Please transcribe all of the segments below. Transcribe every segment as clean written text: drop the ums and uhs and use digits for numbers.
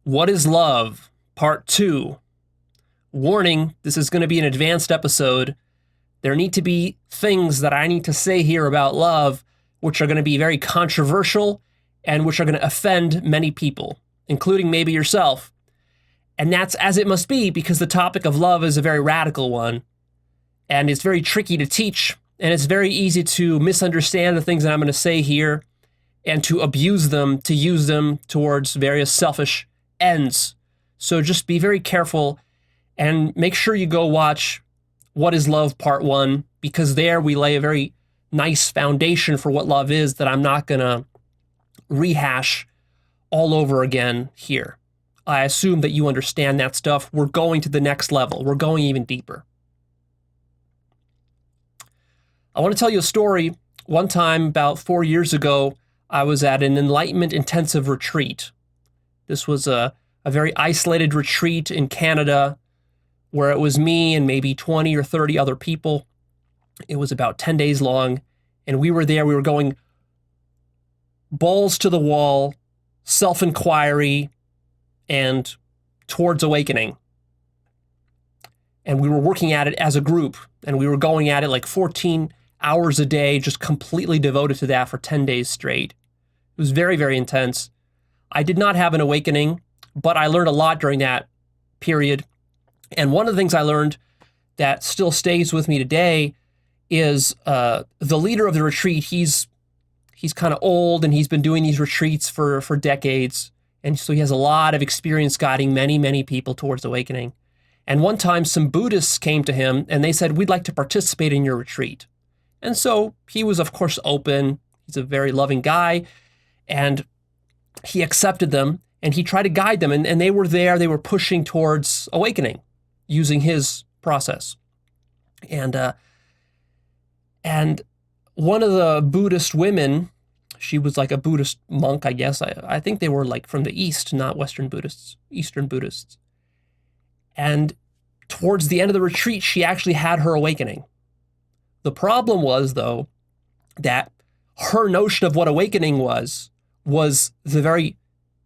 What is Love? Part 2. Warning, this is going to be an advanced episode. There need to be things that I need to say here about love, which are going to be very controversial and which are going to offend many people, including maybe yourself. And that's as it must be, because the topic of love is a very radical one. And it's very tricky to teach, and it's very easy to misunderstand the things that I'm going to say here and to abuse them, to use them towards various selfish ends. So just be very careful and make sure you go watch What is Love Part 1, because there we lay a very nice foundation for what love is that I'm not going to rehash all over again here. I assume that you understand that stuff. We're going to the next level. We're going even deeper. I want to tell you a story. One time, about 4 years ago, I was at an enlightenment intensive retreat. This was a very isolated retreat in Canada where it was me and maybe 20 or 30 other people. It was about 10 days long, and we were there. We were going balls to the wall, self-inquiry, and towards awakening. And we were working at it as a group, and we were going at it like 14 hours a day, just completely devoted to that for 10 days straight. It was very, very intense. I did not have an awakening, but I learned a lot during that period. And one of the things I learned that still stays with me today is the leader of the retreat. He's kind of old, and he's been doing these retreats for decades. And so he has a lot of experience guiding many, many people towards awakening. And one time some Buddhists came to him and they said, "We'd like to participate in your retreat." And so he was, of course, open. He's a very loving guy. And he accepted them and he tried to guide them. And they were there. They were pushing towards awakening using his process. And one of the Buddhist women, she was like a Buddhist monk, I guess. I think they were like from the East, not Western Buddhists, Eastern Buddhists. And towards the end of the retreat, she actually had her awakening. The problem was, though, that her notion of what awakening was the very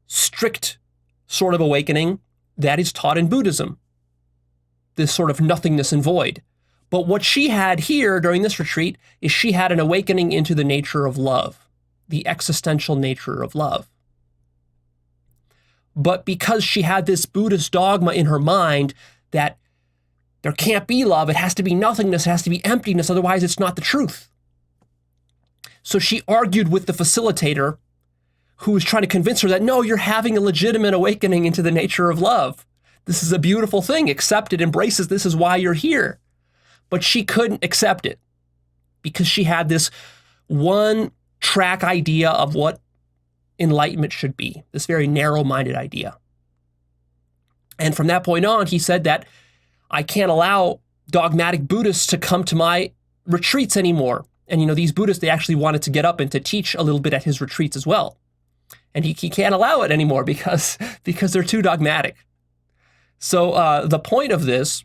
strict sort of awakening that is taught in Buddhism, this sort of nothingness and void. But what she had here during this retreat is she had an awakening into the nature of love, the existential nature of love. But because she had this Buddhist dogma in her mind that there can't be love, it has to be nothingness, it has to be emptiness, otherwise it's not the truth. So she argued with the facilitator who was trying to convince her that, no, you're having a legitimate awakening into the nature of love. This is a beautiful thing. Accept it, embrace it. This is why you're here. But she couldn't accept it because she had this one-track idea of what enlightenment should be, this very narrow-minded idea. And from that point on, he said that I can't allow dogmatic Buddhists to come to my retreats anymore. And, these Buddhists, they actually wanted to get up and to teach a little bit at his retreats as well. And he can't allow it anymore because they're too dogmatic. So the point of this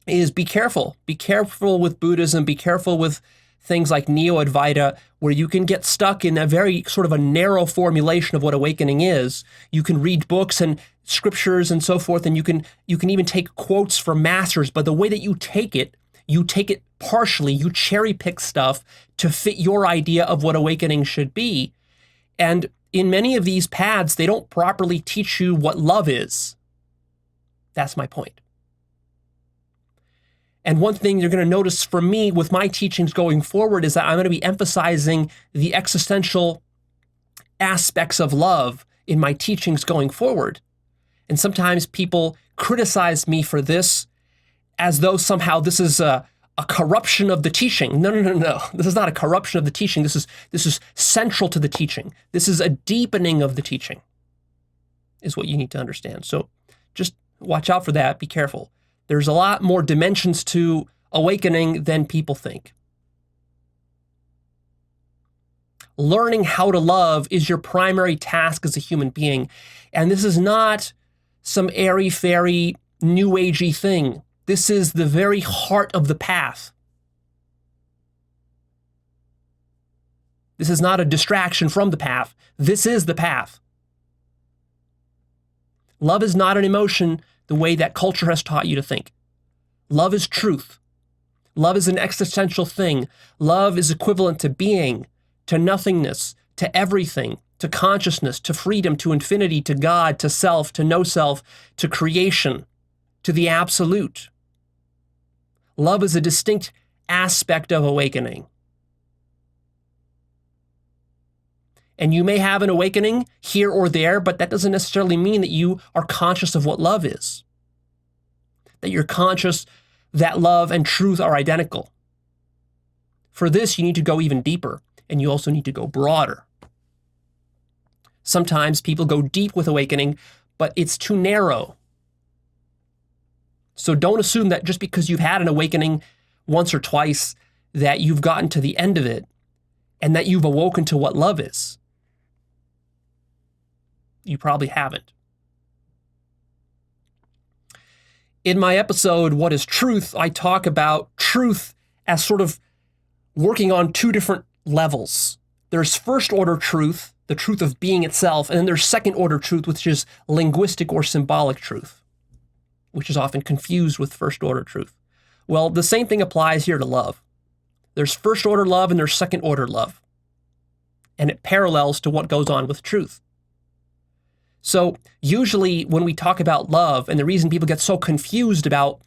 is be careful. Be careful with Buddhism. Be careful with things like Neo-Advaita, where you can get stuck in a very sort of a narrow formulation of what awakening is. You can read books and scriptures and so forth, and you can even take quotes from masters, but the way that you take it partially. You cherry pick stuff to fit your idea of what awakening should be. And in many of these paths, they don't properly teach you what love is. That's my point. And one thing you're going to notice from me with my teachings going forward is that I'm going to be emphasizing the existential aspects of love in my teachings going forward. And sometimes people criticize me for this as though somehow this is a corruption of the teaching. No. This is not a corruption of the teaching. This is central to the teaching. This is a deepening of the teaching, is what you need to understand. So just watch out for that. Be careful. There's a lot more dimensions to awakening than people think. Learning how to love is your primary task as a human being. And this is not some airy-fairy, new-agey thing. This is the very heart of the path. This is not a distraction from the path. This is the path. Love is not an emotion the way that culture has taught you to think. Love is truth. Love is an existential thing. Love is equivalent to being, to nothingness, to everything, to consciousness, to freedom, to infinity, to God, to self, to no self, to creation, to the absolute. Love is a distinct aspect of awakening. And you may have an awakening here or there, but that doesn't necessarily mean that you are conscious of what love is. That you're conscious that love and truth are identical. For this, you need to go even deeper, and you also need to go broader. Sometimes people go deep with awakening, but it's too narrow. So don't assume that just because you've had an awakening once or twice, that you've gotten to the end of it, and that you've awoken to what love is. You probably haven't. In my episode, What is Truth?, I talk about truth as sort of working on two different levels. There's first order truth, the truth of being itself, and then there's second order truth, which is linguistic or symbolic truth, which is often confused with first order truth. Well, the same thing applies here to love. There's first order love and there's second order love. And it parallels to what goes on with truth. So usually when we talk about love, and the reason people get so confused about,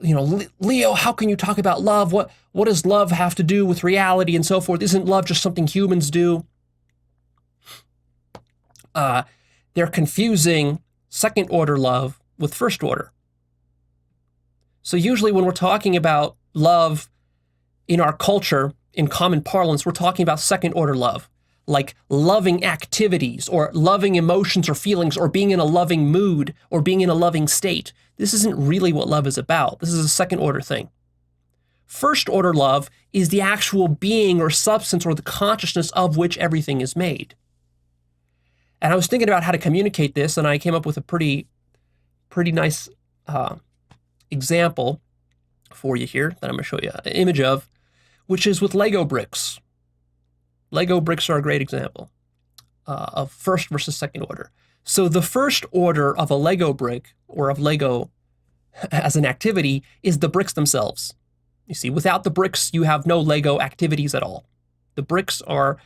Leo, how can you talk about love? What does love have to do with reality and so forth? Isn't love just something humans do? They're confusing second order love with first order. So usually when we're talking about love in our culture, in common parlance, we're talking about second order love, like loving activities or loving emotions or feelings or being in a loving mood or being in a loving state. This isn't really what love is about. This is a second order thing. First order love is the actual being or substance or the consciousness of which everything is made. And I was thinking about how to communicate this, and I came up with a pretty nice example for you here that I'm going to show you an image of, which is with Lego bricks. Lego bricks are a great example of first versus second order. So the first order of a Lego brick, or of Lego as an activity, is the bricks themselves. You see, without the bricks, you have no Lego activities at all. The bricks are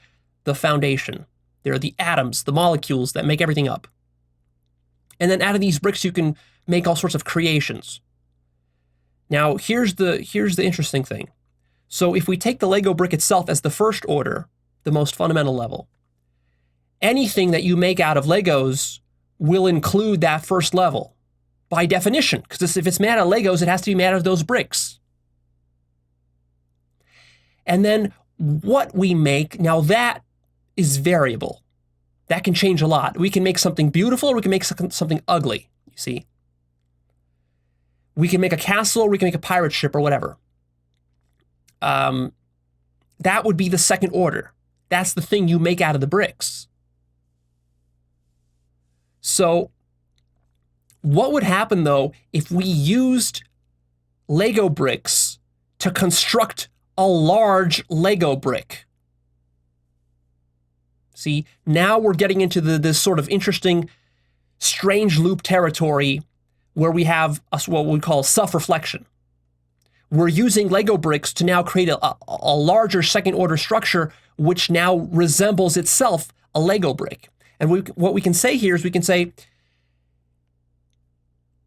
the foundation. They're the atoms, the molecules that make everything up. And then out of these bricks, you can make all sorts of creations. Now, here's the interesting thing. So if we take the Lego brick itself as the first order, the most fundamental level, anything that you make out of Legos will include that first level by definition, because if it's made out of Legos, it has to be made out of those bricks. And then what we make, now that is variable. That can change a lot. We can make something beautiful, or we can make something ugly, you see. We can make a castle, or we can make a pirate ship, or whatever. That would be the second order. That's the thing you make out of the bricks. So what would happen, though, if we used Lego bricks to construct a large Lego brick? See, now we're getting into this sort of interesting, strange loop territory where we have what we call self-reflection. We're using Lego bricks to now create a larger second-order structure, which now resembles itself a Lego brick. And what we can say here is we can say,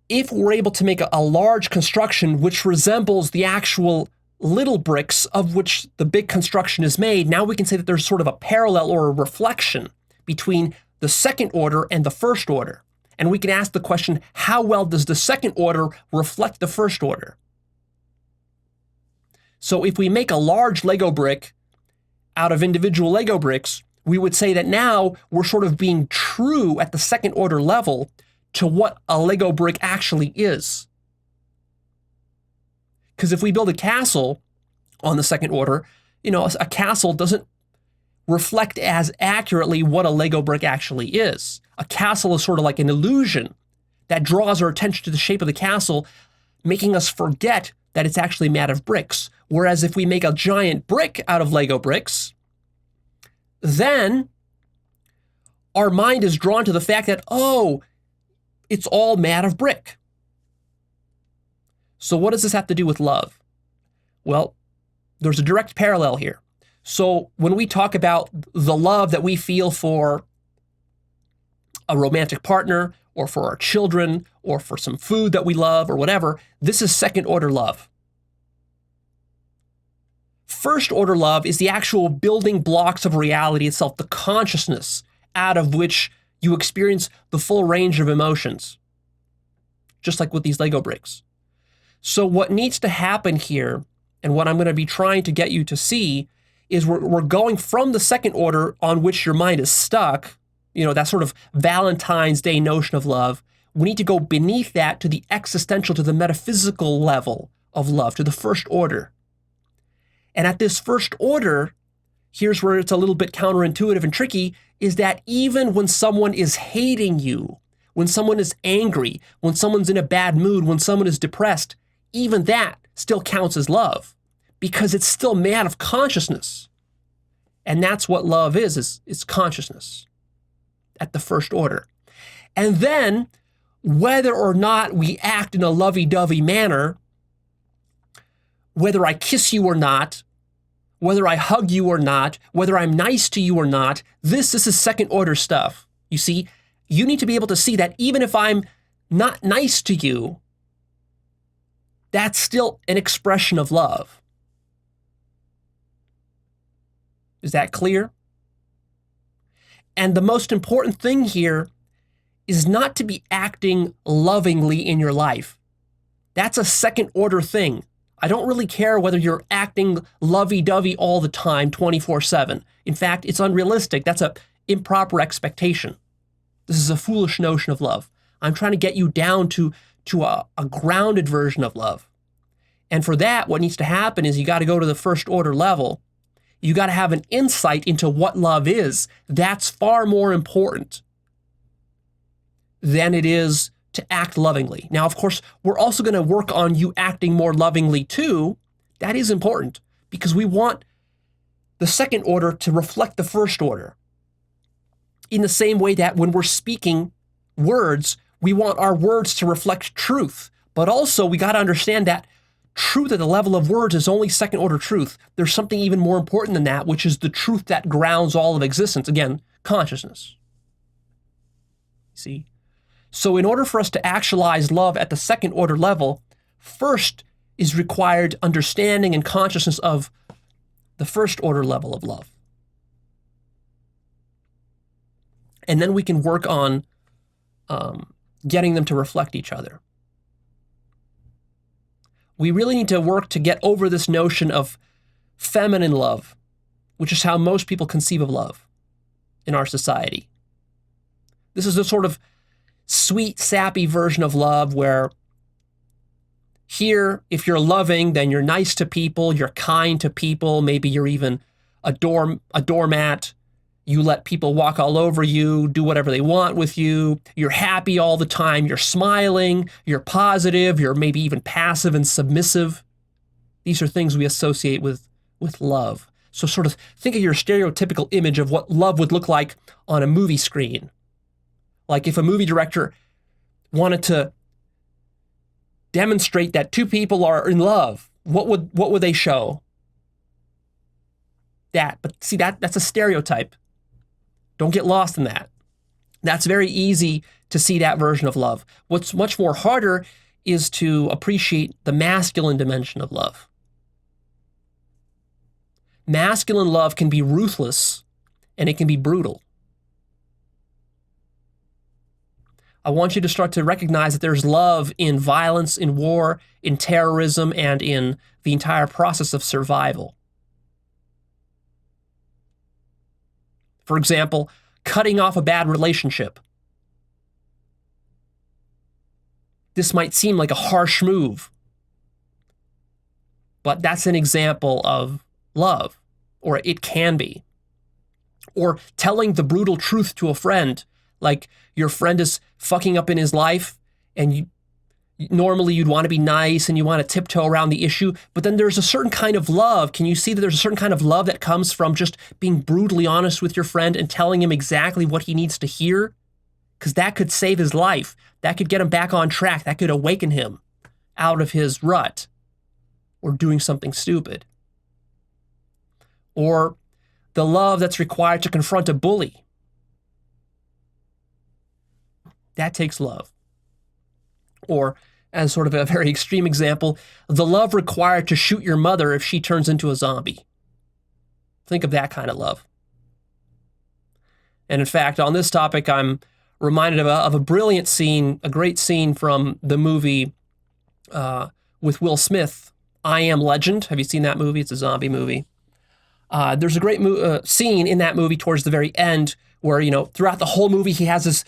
if we're able to make a large construction which resembles the actual little bricks of which the big construction is made, now we can say that there's sort of a parallel or a reflection between the second order and the first order. And we can ask the question, how well does the second order reflect the first order? So if we make a large Lego brick out of individual Lego bricks, we would say that now we're sort of being true at the second order level to what a Lego brick actually is. Because if we build a castle on the second order, a castle doesn't reflect as accurately what a Lego brick actually is. A castle is sort of like an illusion that draws our attention to the shape of the castle, making us forget that it's actually made out of bricks. Whereas if we make a giant brick out of Lego bricks, then our mind is drawn to the fact that, oh, it's all made of brick. So what does this have to do with love? Well, there's a direct parallel here. So when we talk about the love that we feel for a romantic partner or for our children or for some food that we love or whatever, this is second order love. First order love is the actual building blocks of reality itself, the consciousness out of which you experience the full range of emotions, just like with these Lego bricks. So what needs to happen here, and what I'm going to be trying to get you to see, is we're going from the second order on which your mind is stuck, that sort of Valentine's Day notion of love. We need to go beneath that to the existential, to the metaphysical level of love, to the first order. And at this first order, here's where it's a little bit counterintuitive and tricky, is that even when someone is hating you, when someone is angry, when someone's in a bad mood, when someone is depressed, even that still counts as love because it's still made out of consciousness. And that's what love is consciousness at the first order. And then whether or not we act in a lovey-dovey manner, whether I kiss you or not, whether I hug you or not, whether I'm nice to you or not, this is second order stuff. You see, you need to be able to see that even if I'm not nice to you, that's still an expression of love. Is that clear? And the most important thing here is not to be acting lovingly in your life. That's a second order thing. I don't really care whether you're acting lovey-dovey all the time, 24/7. In fact, it's unrealistic. That's an improper expectation. This is a foolish notion of love. I'm trying to get you down to a grounded version of love. And for that, what needs to happen is you got to go to the first order level. You got to have an insight into what love is. That's far more important than it is to act lovingly. Now, of course, we're also going to work on you acting more lovingly too. That is important because we want the second order to reflect the first order. In the same way that when we're speaking words, we want our words to reflect truth. But also, we got to understand that truth at the level of words is only second order truth. There's something even more important than that, which is the truth that grounds all of existence. Again, consciousness. See? So in order for us to actualize love at the second order level, first is required understanding and consciousness of the first order level of love. And then we can work on getting them to reflect each other. We really need to work to get over this notion of feminine love, which is how most people conceive of love in our society. This is a sort of sweet, sappy version of love where here, if you're loving, then you're nice to people, you're kind to people, maybe you're even a doormat. You let people walk all over you, do whatever they want with you. You're happy all the time. You're smiling. You're positive. You're maybe even passive and submissive. These are things we associate with love. So sort of think of your stereotypical image of what love would look like on a movie screen. Like if a movie director wanted to demonstrate that two people are in love, what would they show? That. But see, that's a stereotype. Don't get lost in that. That's very easy to see that version of love. What's much more harder is to appreciate the masculine dimension of love. Masculine love can be ruthless and it can be brutal. I want you to start to recognize that there's love in violence, in war, in terrorism, and in the entire process of survival. For example, cutting off a bad relationship. This might seem like a harsh move, but that's an example of love, or it can be. Or telling the brutal truth to a friend, like your friend is fucking up in his life and normally you'd want to be nice and you want to tiptoe around the issue, but then there's a certain kind of love. Can you see that there's a certain kind of love that comes from just being brutally honest with your friend and telling him exactly what he needs to hear, because that could save his life. That could get him back on track. That could awaken him out of his rut or doing something stupid. Or the love that's required to confront a bully. That takes love. Or, as sort of a very extreme example, the love required to shoot your mother if she turns into a zombie. Think of that kind of love. And in fact, on this topic, I'm reminded of a brilliant scene, a great scene from the movie with Will Smith, I Am Legend. Have you seen that movie? It's a zombie movie. There's a great scene in that movie towards the very end where, throughout the whole movie, he has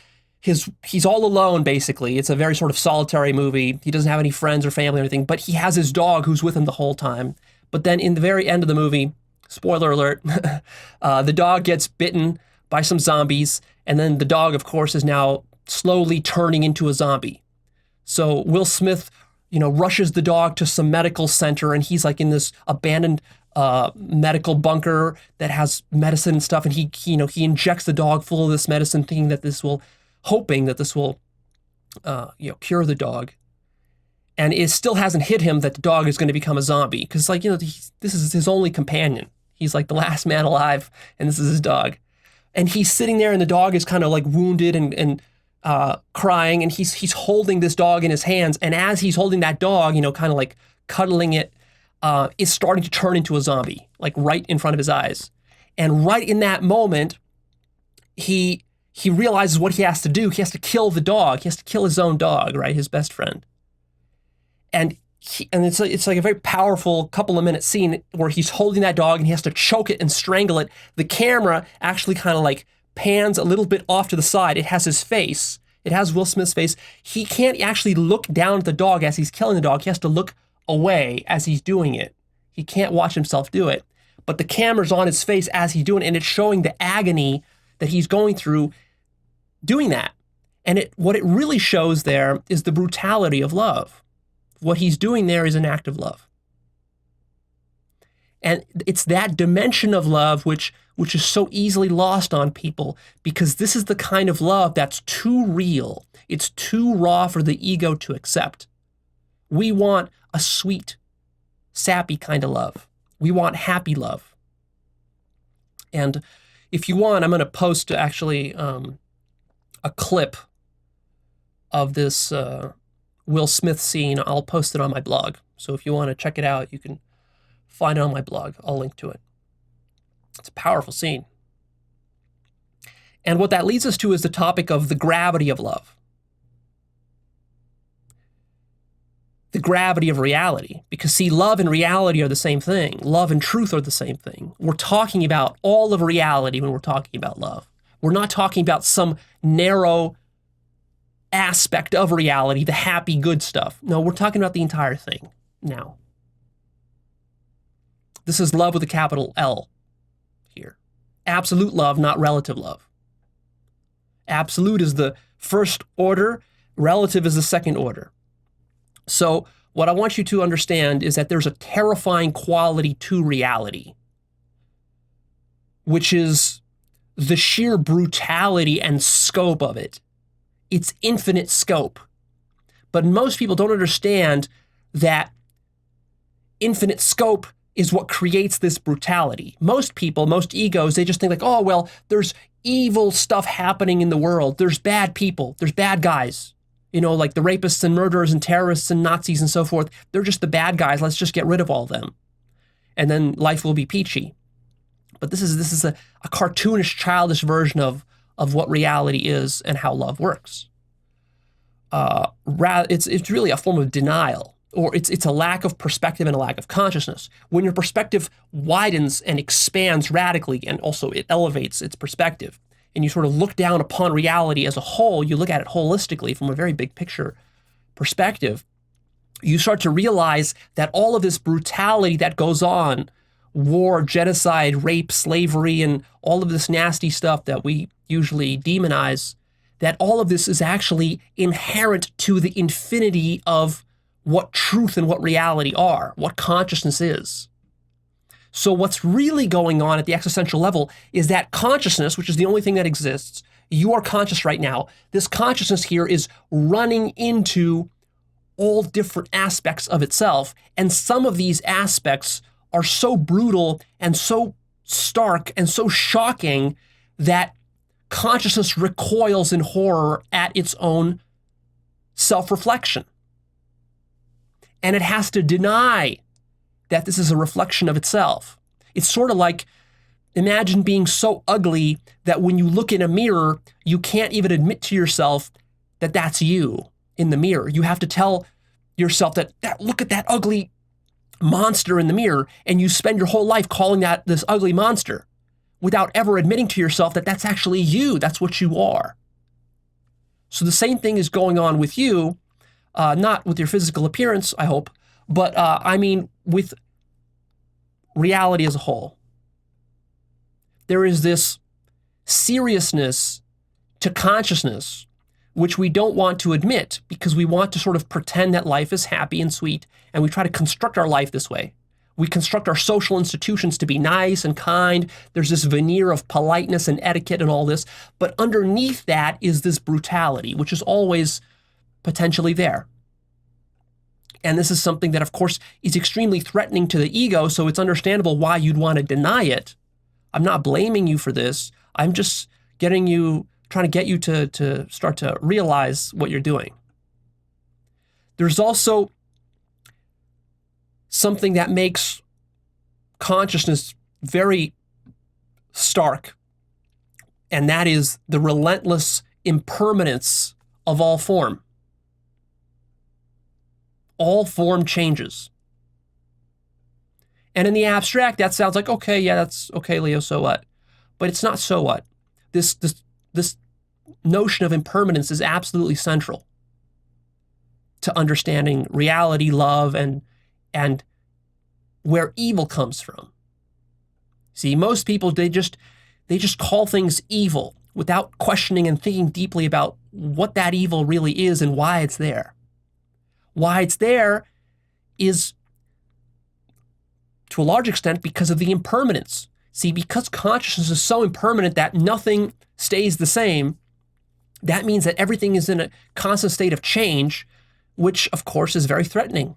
he's all alone, basically. It's a very sort of solitary movie. He doesn't have any friends or family or anything, but he has his dog who's with him the whole time. But then in the very end of the movie, spoiler alert, the dog gets bitten by some zombies, and then the dog, of course, is now slowly turning into a zombie. So Will Smith, rushes the dog to some medical center, and he's like in this abandoned medical bunker that has medicine and stuff, and he injects the dog full of this medicine, hoping that this will cure the dog. And it still hasn't hit him that the dog is going to become a zombie, because this is his only companion. He's like the last man alive, and this is his dog. And he's sitting there, and the dog is kind of like wounded and crying, and he's holding this dog in his hands. And as he's holding that dog, kind of like cuddling it, is starting to turn into a zombie, like right in front of his eyes. And right in that moment, he realizes what he has to do. He has to kill the dog. He has to kill his own dog, right? His best friend. And it's like a very powerful couple of minute scene where he's holding that dog and he has to choke it and strangle it. The camera actually kind of like pans a little bit off to the side. It has his face. It has Will Smith's face. He can't actually look down at the dog as he's killing the dog. He has to look away as he's doing it. He can't watch himself do it. But the camera's on his face as he's doing it, and it's showing the agony that he's going through doing that. And what it really shows there is the brutality of love. What he's doing there is an act of love. And it's that dimension of love which is so easily lost on people, because this is the kind of love that's too real. It's too raw for the ego to accept. We want a sweet, sappy kind of love. We want happy love. And if you want, I'm going to post actually a clip of this Will Smith scene. I'll post it on my blog. So if you want to check it out, you can find it on my blog. I'll link to it. It's a powerful scene. And what that leads us to is the topic of the gravity of love. The gravity of reality. Because see, love and reality are the same thing. Love and truth are the same thing. We're talking about all of reality when we're talking about love. We're not talking about some narrow aspect of reality, the happy, good stuff. No, we're talking about the entire thing now. This is love with a capital L here. Absolute love, not relative love. Absolute is the first order, relative is the second order. So what I want you to understand is that there's a terrifying quality to reality, which is the sheer brutality and scope of it. It's infinite scope. But most people don't understand that infinite scope is what creates this brutality. Most people, most egos, they just think like, oh, well, there's evil stuff happening in the world. There's bad people. There's bad guys. Like the rapists and murderers and terrorists and Nazis and so forth. They're just the bad guys. Let's just get rid of all of them. And then life will be peachy. But this is a cartoonish, childish version of what reality is and how love works. It's really a form of denial, or it's a lack of perspective and a lack of consciousness. When your perspective widens and expands radically, and also it elevates its perspective, and you sort of look down upon reality as a whole, you look at it holistically from a very big picture perspective, you start to realize that all of this brutality that goes on, war, genocide, rape, slavery, and all of this nasty stuff that we usually demonize, that all of this is actually inherent to the infinity of what truth and what reality are, what consciousness is. So what's really going on at the existential level is that consciousness, which is the only thing that exists, You are conscious right now. This consciousness here is running into all different aspects of itself. And some of these aspects are so brutal and so stark and so shocking that consciousness recoils in horror at its own self-reflection. And it has to deny that this is a reflection of itself. It's sort of like, imagine being so ugly that when you look in a mirror, you can't even admit to yourself that that's you in the mirror. You have to tell yourself that look at that ugly monster in the mirror, and you spend your whole life calling that this ugly monster without ever admitting to yourself that that's actually you. That's what you are. So the same thing is going on with you, not with your physical appearance, I hope, but I mean with reality as a whole. There is this seriousness to consciousness which we don't want to admit because we want to sort of pretend that life is happy and sweet, and we try to construct our life this way. We construct our social institutions to be nice and kind. There's this veneer of politeness and etiquette and all this, but underneath that is this brutality, which is always potentially there. And this is something that, of course, is extremely threatening to the ego, so it's understandable why you'd want to deny it. I'm not blaming you for this. I'm just trying to get you to start to realize what you're doing. There's also something that makes consciousness very stark, and that is the relentless impermanence of all form. All form changes. And in the abstract, that sounds like, okay, yeah, that's okay, Leo, so what? But it's not so what. This notion of impermanence is absolutely central to understanding reality, love, and where evil comes from. See, most people, they just call things evil without questioning and thinking deeply about what that evil really is and why it's there. Why it's there is, to a large extent, because of the impermanence. See, because consciousness is so impermanent that nothing stays the same, that means that everything is in a constant state of change, which, of course, is very threatening.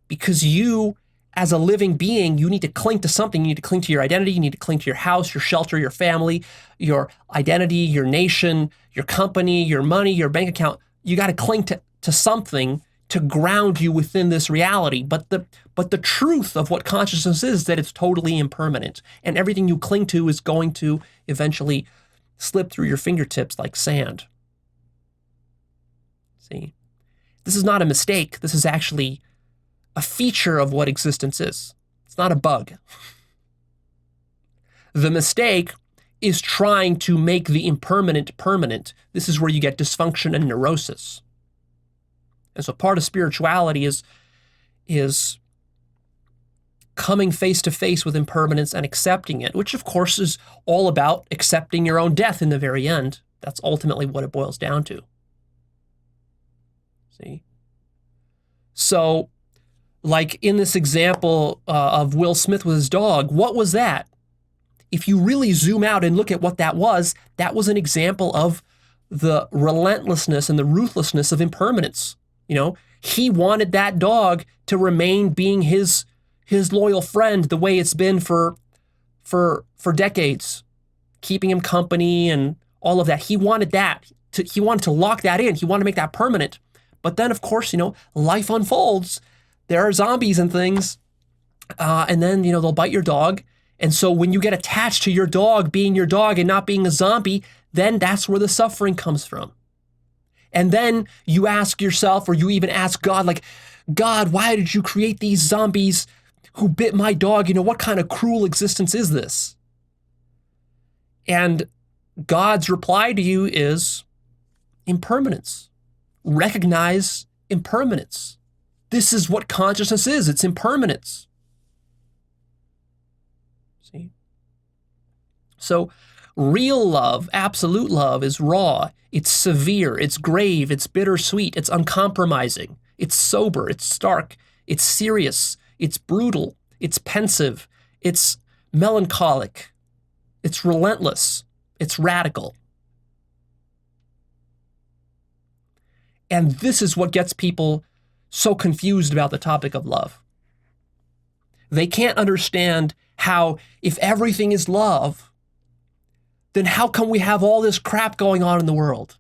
Because you, as a living being, you need to cling to something. You need to cling to your identity. You need to cling to your house, your shelter, your family, your identity, your nation, your company, your money, your bank account. You got to cling to something to ground you within this reality. But the truth of what consciousness is that it's totally impermanent, and everything you cling to is going to eventually slip through your fingertips like sand. See, this is not a mistake. This is actually a feature of what existence is. It's not a bug. The mistake is trying to make the impermanent permanent. This is where you get dysfunction and neurosis. And so part of spirituality is coming face to face with impermanence and accepting it, which of course is all about accepting your own death in the very end. That's ultimately what it boils down to. See? So, like in this example of Will Smith with his dog, what was that? If you really zoom out and look at what that was an example of the relentlessness and the ruthlessness of impermanence. You know, he wanted that dog to remain being his loyal friend the way it's been for decades, keeping him company and all of that. He wanted that. He wanted to lock that in. He wanted to make that permanent. But then, of course, life unfolds. There are zombies and things, and then they'll bite your dog. And so when you get attached to your dog being your dog and not being a zombie, then that's where the suffering comes from. And then you ask yourself, or you even ask God, like, God, why did you create these zombies who bit my dog? What kind of cruel existence is this? And God's reply to you is impermanence. Recognize impermanence. This is what consciousness is. It's impermanence. See? So real love, absolute love, is raw. It's severe, it's grave, it's bittersweet, it's uncompromising, it's sober, it's stark, it's serious, it's brutal, it's pensive, it's melancholic, it's relentless, it's radical. And this is what gets people so confused about the topic of love. They can't understand how, if everything is love, then how come we have all this crap going on in the world?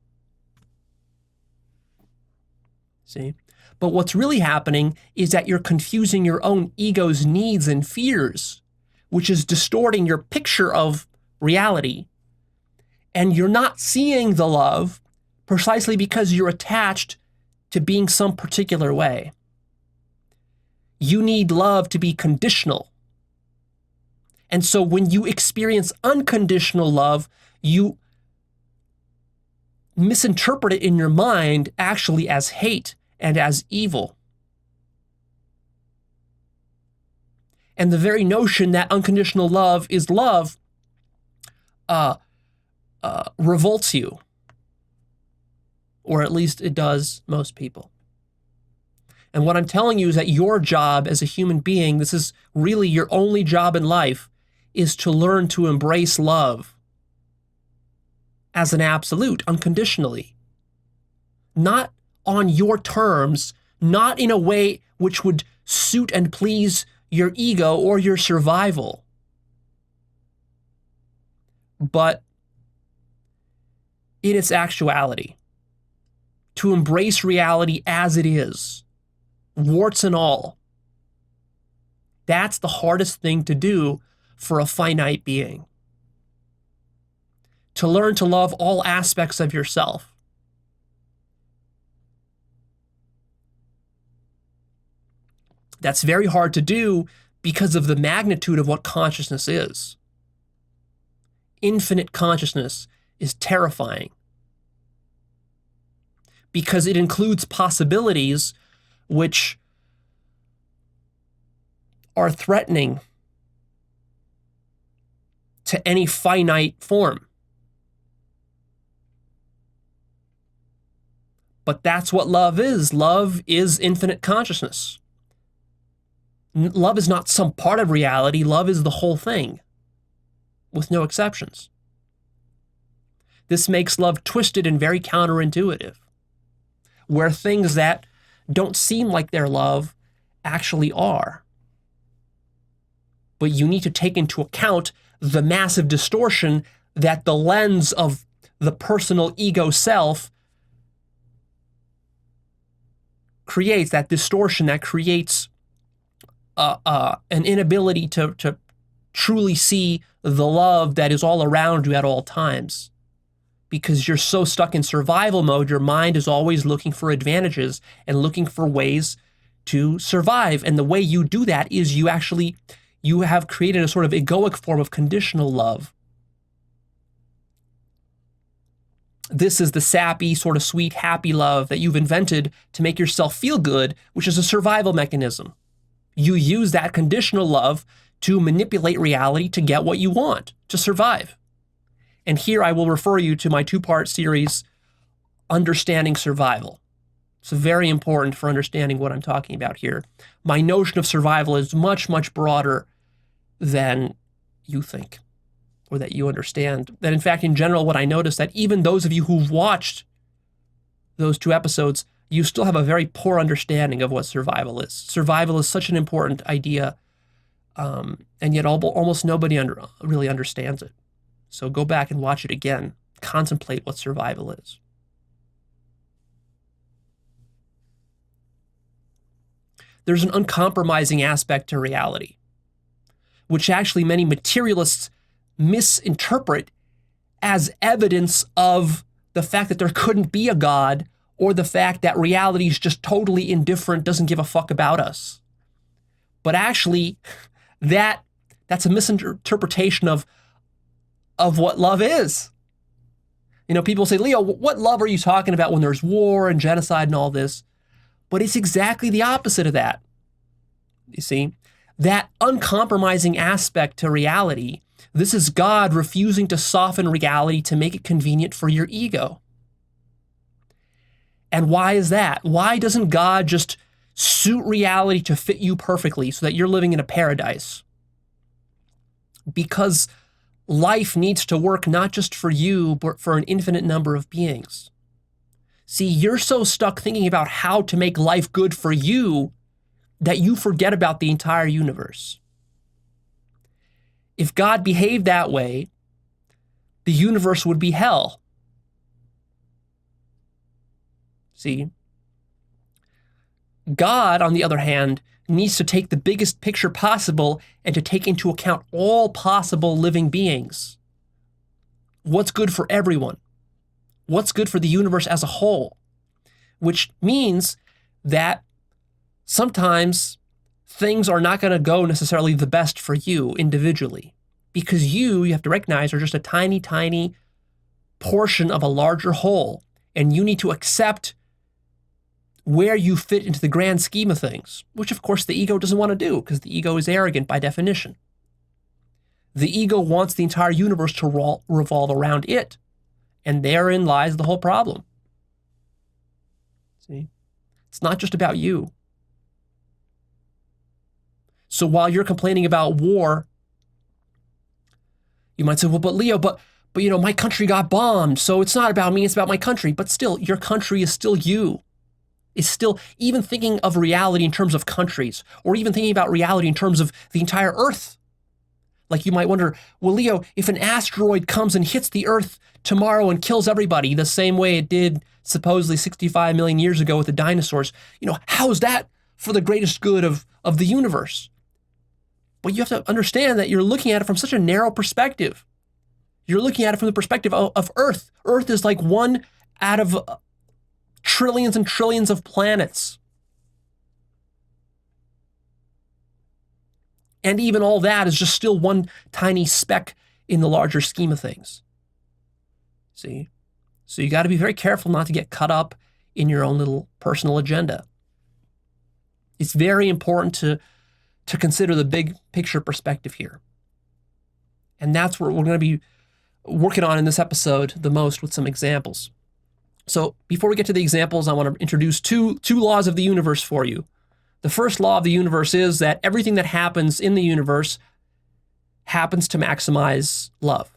See? But what's really happening is that you're confusing your own ego's needs and fears, which is distorting your picture of reality. And you're not seeing the love precisely because you're attached to being some particular way. You need love to be conditional. And so when you experience unconditional love, you misinterpret it in your mind actually as hate and as evil. And the very notion that unconditional love is love revolts you. Or at least it does most people. And what I'm telling you is that your job as a human being, this is really your only job in life, is to learn to embrace love as an absolute, unconditionally. Not on your terms, not in a way which would suit and please your ego or your survival, but in its actuality. To embrace reality as it is, warts and all. That's the hardest thing to do for a finite being. To learn to love all aspects of yourself. That's very hard to do because of the magnitude of what consciousness is. Infinite consciousness is terrifying because it includes possibilities which are threatening to any finite form. But that's what love is. Love is infinite consciousness. Love is not some part of reality. Love is the whole thing, with no exceptions. This makes love twisted and very counterintuitive, where things that don't seem like they're love actually are. But you need to take into account the massive distortion that the lens of the personal ego self creates, that distortion that creates an inability to truly see the love that is all around you at all times. Because you're so stuck in survival mode, your mind is always looking for advantages and looking for ways to survive. And the way you do that is you have created a sort of egoic form of conditional love. This is the sappy, sort of sweet, happy love that you've invented to make yourself feel good, which is a survival mechanism. You use that conditional love to manipulate reality to get what you want, to survive. And here I will refer you to my two-part series, Understanding Survival. It's very important for understanding what I'm talking about here. My notion of survival is much, much broader than you think or that you understand. That in fact, in general, what I noticed that even those of you who've watched those two episodes, you still have a very poor understanding of what survival is. Survival is such an important idea, and yet almost nobody really understands it. So go back and watch it again. Contemplate what survival is. There's an uncompromising aspect to reality, which actually many materialists misinterpret as evidence of the fact that there couldn't be a God, or the fact that reality is just totally indifferent, doesn't give a fuck about us. But actually, that's a misinterpretation of what love is. You know, people say, Leo, what love are you talking about when there's war and genocide and all this? But it's exactly the opposite of that. You see, that uncompromising aspect to reality, this is God refusing to soften reality to make it convenient for your ego. And why is that? Why doesn't God just suit reality to fit you perfectly so that you're living in a paradise? Because life needs to work not just for you, but for an infinite number of beings. See, you're so stuck thinking about how to make life good for you that you forget about the entire universe. If God behaved that way, the universe would be hell. See? God, on the other hand, needs to take the biggest picture possible and to take into account all possible living beings. What's good for everyone? What's good for the universe as a whole? Which means that sometimes things are not going to go necessarily the best for you individually, because you have to recognize, are just a tiny, tiny portion of a larger whole, and you need to accept where you fit into the grand scheme of things, which of course the ego doesn't want to do, because the ego is arrogant by definition. The ego wants the entire universe to revolve around it, and therein lies the whole problem. See? It's not just about you. So while you're complaining about war, you might say, well, but Leo, but my country got bombed, so it's not about me, it's about my country. But still, your country is still you. It's still, even thinking of reality in terms of countries, or even thinking about reality in terms of the entire Earth. Like you might wonder, well, Leo, if an asteroid comes and hits the Earth tomorrow and kills everybody the same way it did supposedly 65 million years ago with the dinosaurs, how is that for the greatest good of the universe? But you have to understand that you're looking at it from such a narrow perspective. You're looking at it from the perspective of Earth. Earth is like one out of trillions and trillions of planets. And even all that is just still one tiny speck in the larger scheme of things. See? So you got to be very careful not to get caught up in your own little personal agenda. It's very important to consider the big picture perspective here. And that's what we're going to be working on in this episode the most, with some examples. So before we get to the examples, I want to introduce two laws of the universe for you. The first law of the universe is that everything that happens in the universe happens to maximize love.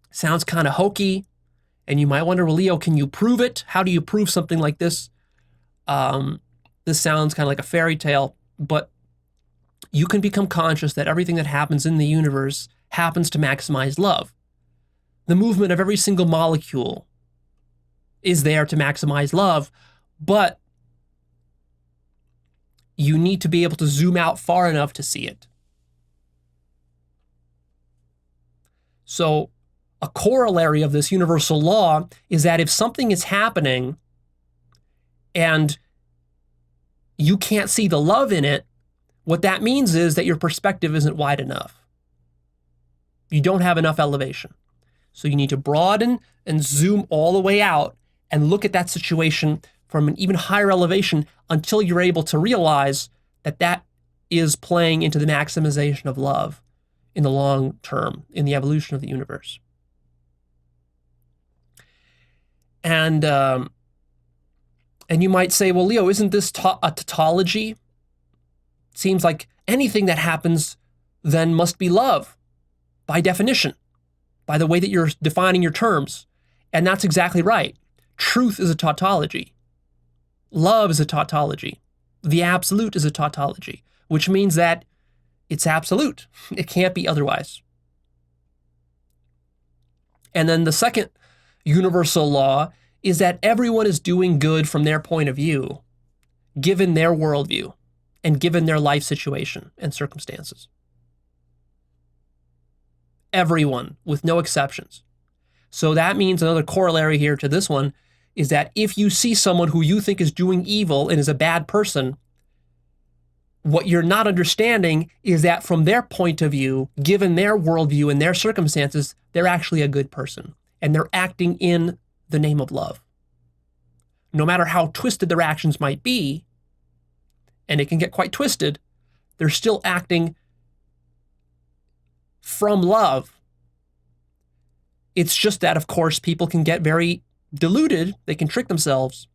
Sounds kind of hokey, and you might wonder, well, Leo, can you prove it? How do you prove something like this? This sounds kind of like a fairy tale, but you can become conscious that everything that happens in the universe happens to maximize love. The movement of every single molecule is there to maximize love, but you need to be able to zoom out far enough to see it. So a corollary of this universal law is that if something is happening and you can't see the love in it, what that means is that your perspective isn't wide enough. You don't have enough elevation. So you need to broaden and zoom all the way out and look at that situation from an even higher elevation until you're able to realize that that is playing into the maximization of love in the long term, in the evolution of the universe. And you might say, well, Leo, isn't this a tautology? Seems like anything that happens then must be love, by definition, by the way that you're defining your terms. And that's exactly right. Truth is a tautology. Love is a tautology. The absolute is a tautology, which means that it's absolute. It can't be otherwise. And then the second universal law is that everyone is doing good from their point of view, given their worldview and given their life situation and circumstances. Everyone, with no exceptions. So that means another corollary here to this one is that if you see someone who you think is doing evil and is a bad person, what you're not understanding is that from their point of view, given their worldview and their circumstances, they're actually a good person. And they're acting in the name of love. No matter how twisted their actions might be, and it can get quite twisted, they're still acting from love. It's just that, of course, people can get very deluded. They can trick themselves.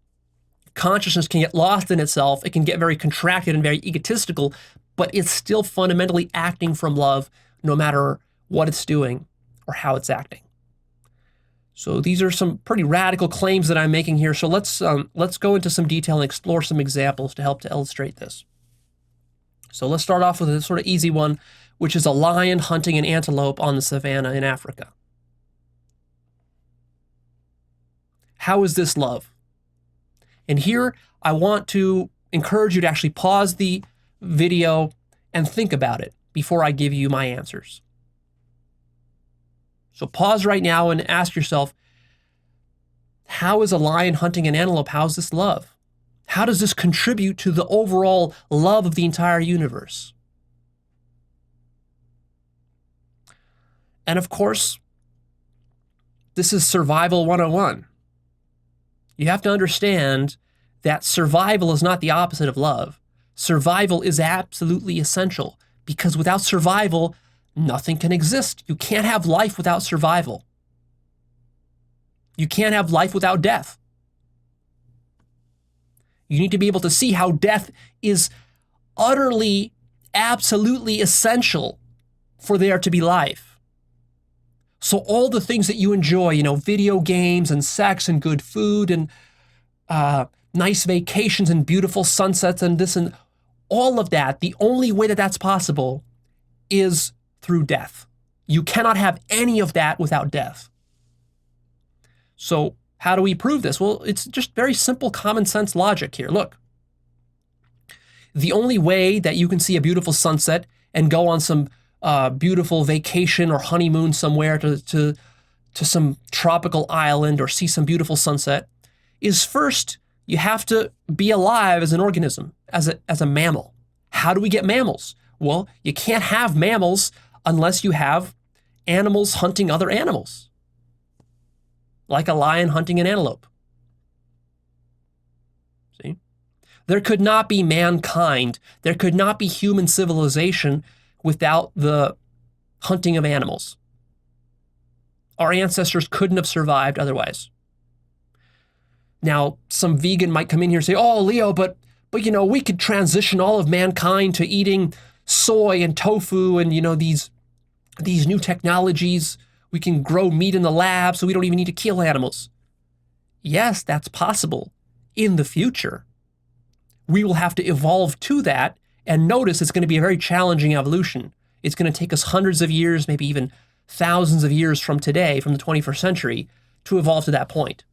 Consciousness can get lost in itself. It can get very contracted and very egotistical, but it's still fundamentally acting from love, no matter what it's doing or how it's acting. So these are some pretty radical claims that I'm making here. So let's go into some detail and explore some examples to help to illustrate this. So let's start off with a sort of easy one, which is a lion hunting an antelope on the savannah in Africa. How is this love? And here I want to encourage you to actually pause the video and think about it before I give you my answers. So pause right now and ask yourself, how is a lion hunting an antelope? How is this love? How does this contribute to the overall love of the entire universe? And of course, this is survival 101. You have to understand that survival is not the opposite of love. Survival is absolutely essential, because without survival, nothing can exist. You can't have life without survival. You can't have life without death. You need to be able to see how death is utterly, absolutely essential for there to be life. So all the things that you enjoy, video games and sex and good food and nice vacations and beautiful sunsets and this and all of that, the only way that that's possible is through death. You cannot have any of that without death. So how do we prove this? Well, it's just very simple common sense logic here. Look, the only way that you can see a beautiful sunset and go on some beautiful vacation or honeymoon somewhere to some tropical island or see some beautiful sunset is first you have to be alive as an organism, as a mammal. How do we get mammals? Well, you can't have mammals unless you have animals hunting other animals, like a lion hunting an antelope. See? There could not be mankind, there could not be human civilization without the hunting of animals. Our ancestors couldn't have survived otherwise. Now, some vegan might come in here and say, oh, Leo, but we could transition all of mankind to eating soy and tofu and, these new technologies. We can grow meat in the lab, so we don't even need to kill animals. Yes, that's possible in the future. We will have to evolve to that, and notice it's going to be a very challenging evolution. It's going to take us hundreds of years, maybe even thousands of years from today, from the 21st century, to evolve to that point.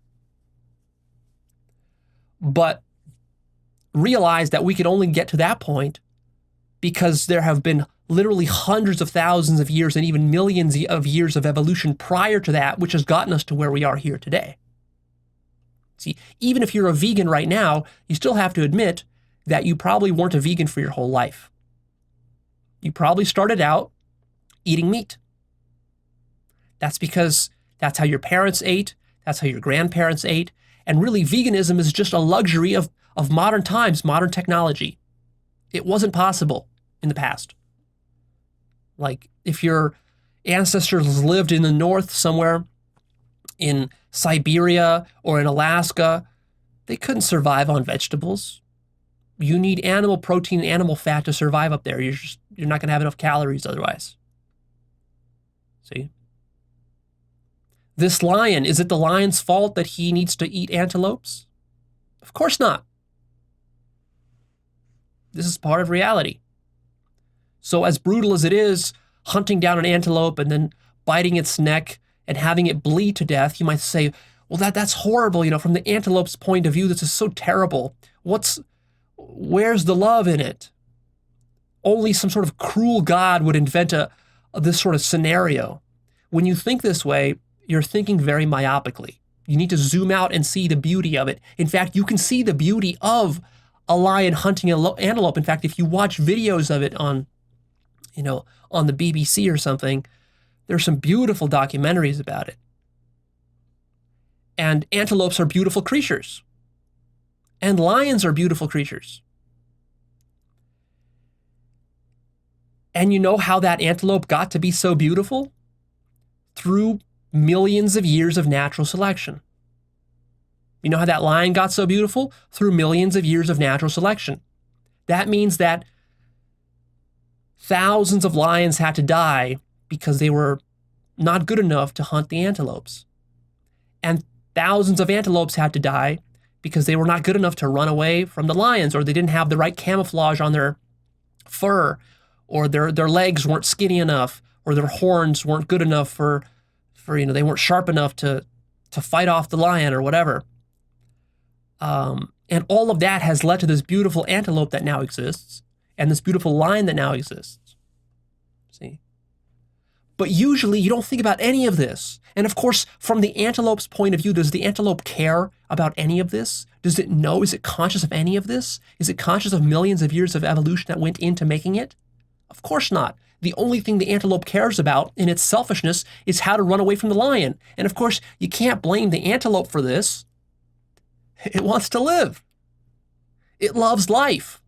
But realize that we could only get to that point because there have been literally hundreds of thousands of years and even millions of years of evolution prior to that, which has gotten us to where we are here today. See, even if you're a vegan right now, you still have to admit that you probably weren't a vegan for your whole life. You probably started out eating meat. That's because that's how your parents ate, that's how your grandparents ate, and really veganism is just a luxury of modern times, modern technology. It wasn't possible in the past. Like if your ancestors lived in the north somewhere in Siberia or in Alaska, they couldn't survive on vegetables. You need animal protein and animal fat to survive up there. You're not going to have enough calories otherwise. See? This lion, is it the lion's fault that he needs to eat antelopes? Of course not. This is part of reality. So as brutal as it is, hunting down an antelope and then biting its neck and having it bleed to death, you might say, well, that's horrible. From the antelope's point of view, this is so terrible. Where's the love in it? Only some sort of cruel God would invent this sort of scenario. When you think this way, you're thinking very myopically. You need to zoom out and see the beauty of it. In fact, you can see the beauty of a lion hunting an antelope. In fact, if you watch videos of it on the BBC or something, there's some beautiful documentaries about it. And antelopes are beautiful creatures. And lions are beautiful creatures. And you know how that antelope got to be so beautiful? Through millions of years of natural selection. You know how that lion got so beautiful? Through millions of years of natural selection. That means that thousands of lions had to die because they were not good enough to hunt the antelopes. And thousands of antelopes had to die because they were not good enough to run away from the lions, or they didn't have the right camouflage on their fur, or their legs weren't skinny enough, or their horns weren't good enough for they weren't sharp enough to fight off the lion or whatever. And all of that has led to this beautiful antelope that now exists, and this beautiful lion that now exists. See? But usually you don't think about any of this. And of course, from the antelope's point of view, does the antelope care about any of this? Does it know? Is it conscious of any of this? Is it conscious of millions of years of evolution that went into making it? Of course not. The only thing the antelope cares about in its selfishness is how to run away from the lion. And of course, you can't blame the antelope for this. It wants to live. It loves life.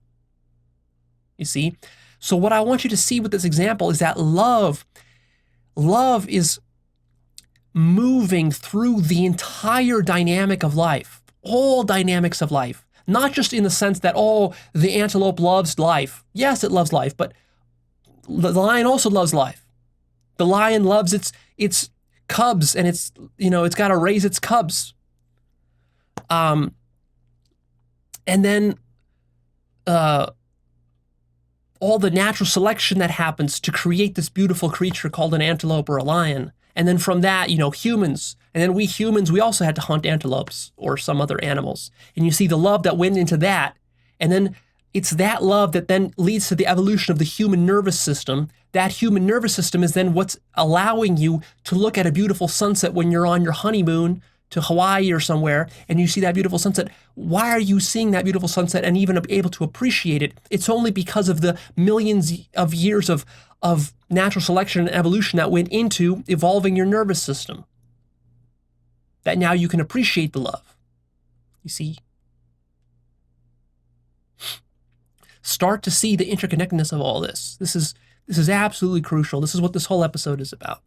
You see? So what I want you to see with this example is that love is moving through the entire dynamic of life, all dynamics of life, not just in the sense that, oh, the antelope loves life. Yes, it loves life, but the lion also loves life. The lion loves its cubs, and it's got to raise its cubs. And then all the natural selection that happens to create this beautiful creature called an antelope or a lion. And then from that, humans. And then we humans, we also had to hunt antelopes or some other animals. And you see the love that went into that. And then it's that love that then leads to the evolution of the human nervous system. That human nervous system is then what's allowing you to look at a beautiful sunset when you're on your honeymoon to Hawaii or somewhere, and you see that beautiful sunset. Why are you seeing that beautiful sunset and even able to appreciate it? It's only because of the millions of years of natural selection and evolution that went into evolving your nervous system, that now you can appreciate the love. You see? Start to see the interconnectedness of all this. This is absolutely crucial. This is what this whole episode is about.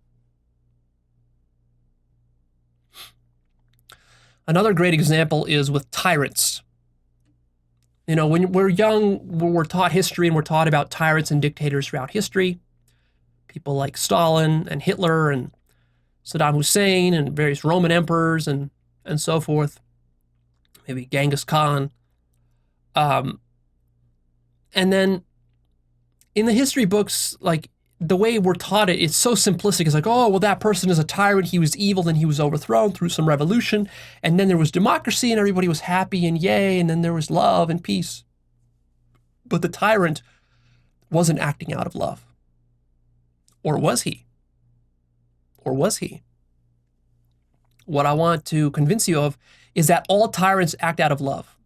Another great example is with tyrants. When we're young, we're taught history and we're taught about tyrants and dictators throughout history. People like Stalin and Hitler and Saddam Hussein and various Roman emperors and so forth. Maybe Genghis Khan. And then in the history books, like the way we're taught it, it's so simplistic. It's like, oh, well, that person is a tyrant. He was evil, then he was overthrown through some revolution. And then there was democracy and everybody was happy and yay. And then there was love and peace. But the tyrant wasn't acting out of love. Or was he? Or was he? What I want to convince you of is that all tyrants act out of love.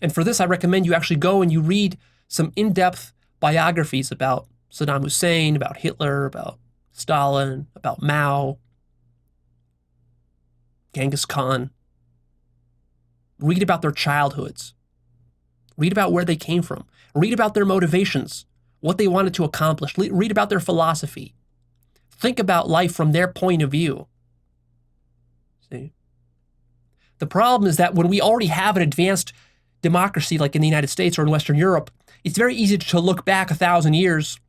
And for this, I recommend you actually go and you read some in-depth biographies about Saddam Hussein, about Hitler, about Stalin, about Mao, Genghis Khan. Read about their childhoods. Read about where they came from. Read about their motivations, what they wanted to accomplish. Read about their philosophy. Think about life from their point of view. See? The problem is that when we already have an advanced democracy like in the United States or in Western Europe, it's very easy to look back 1,000 years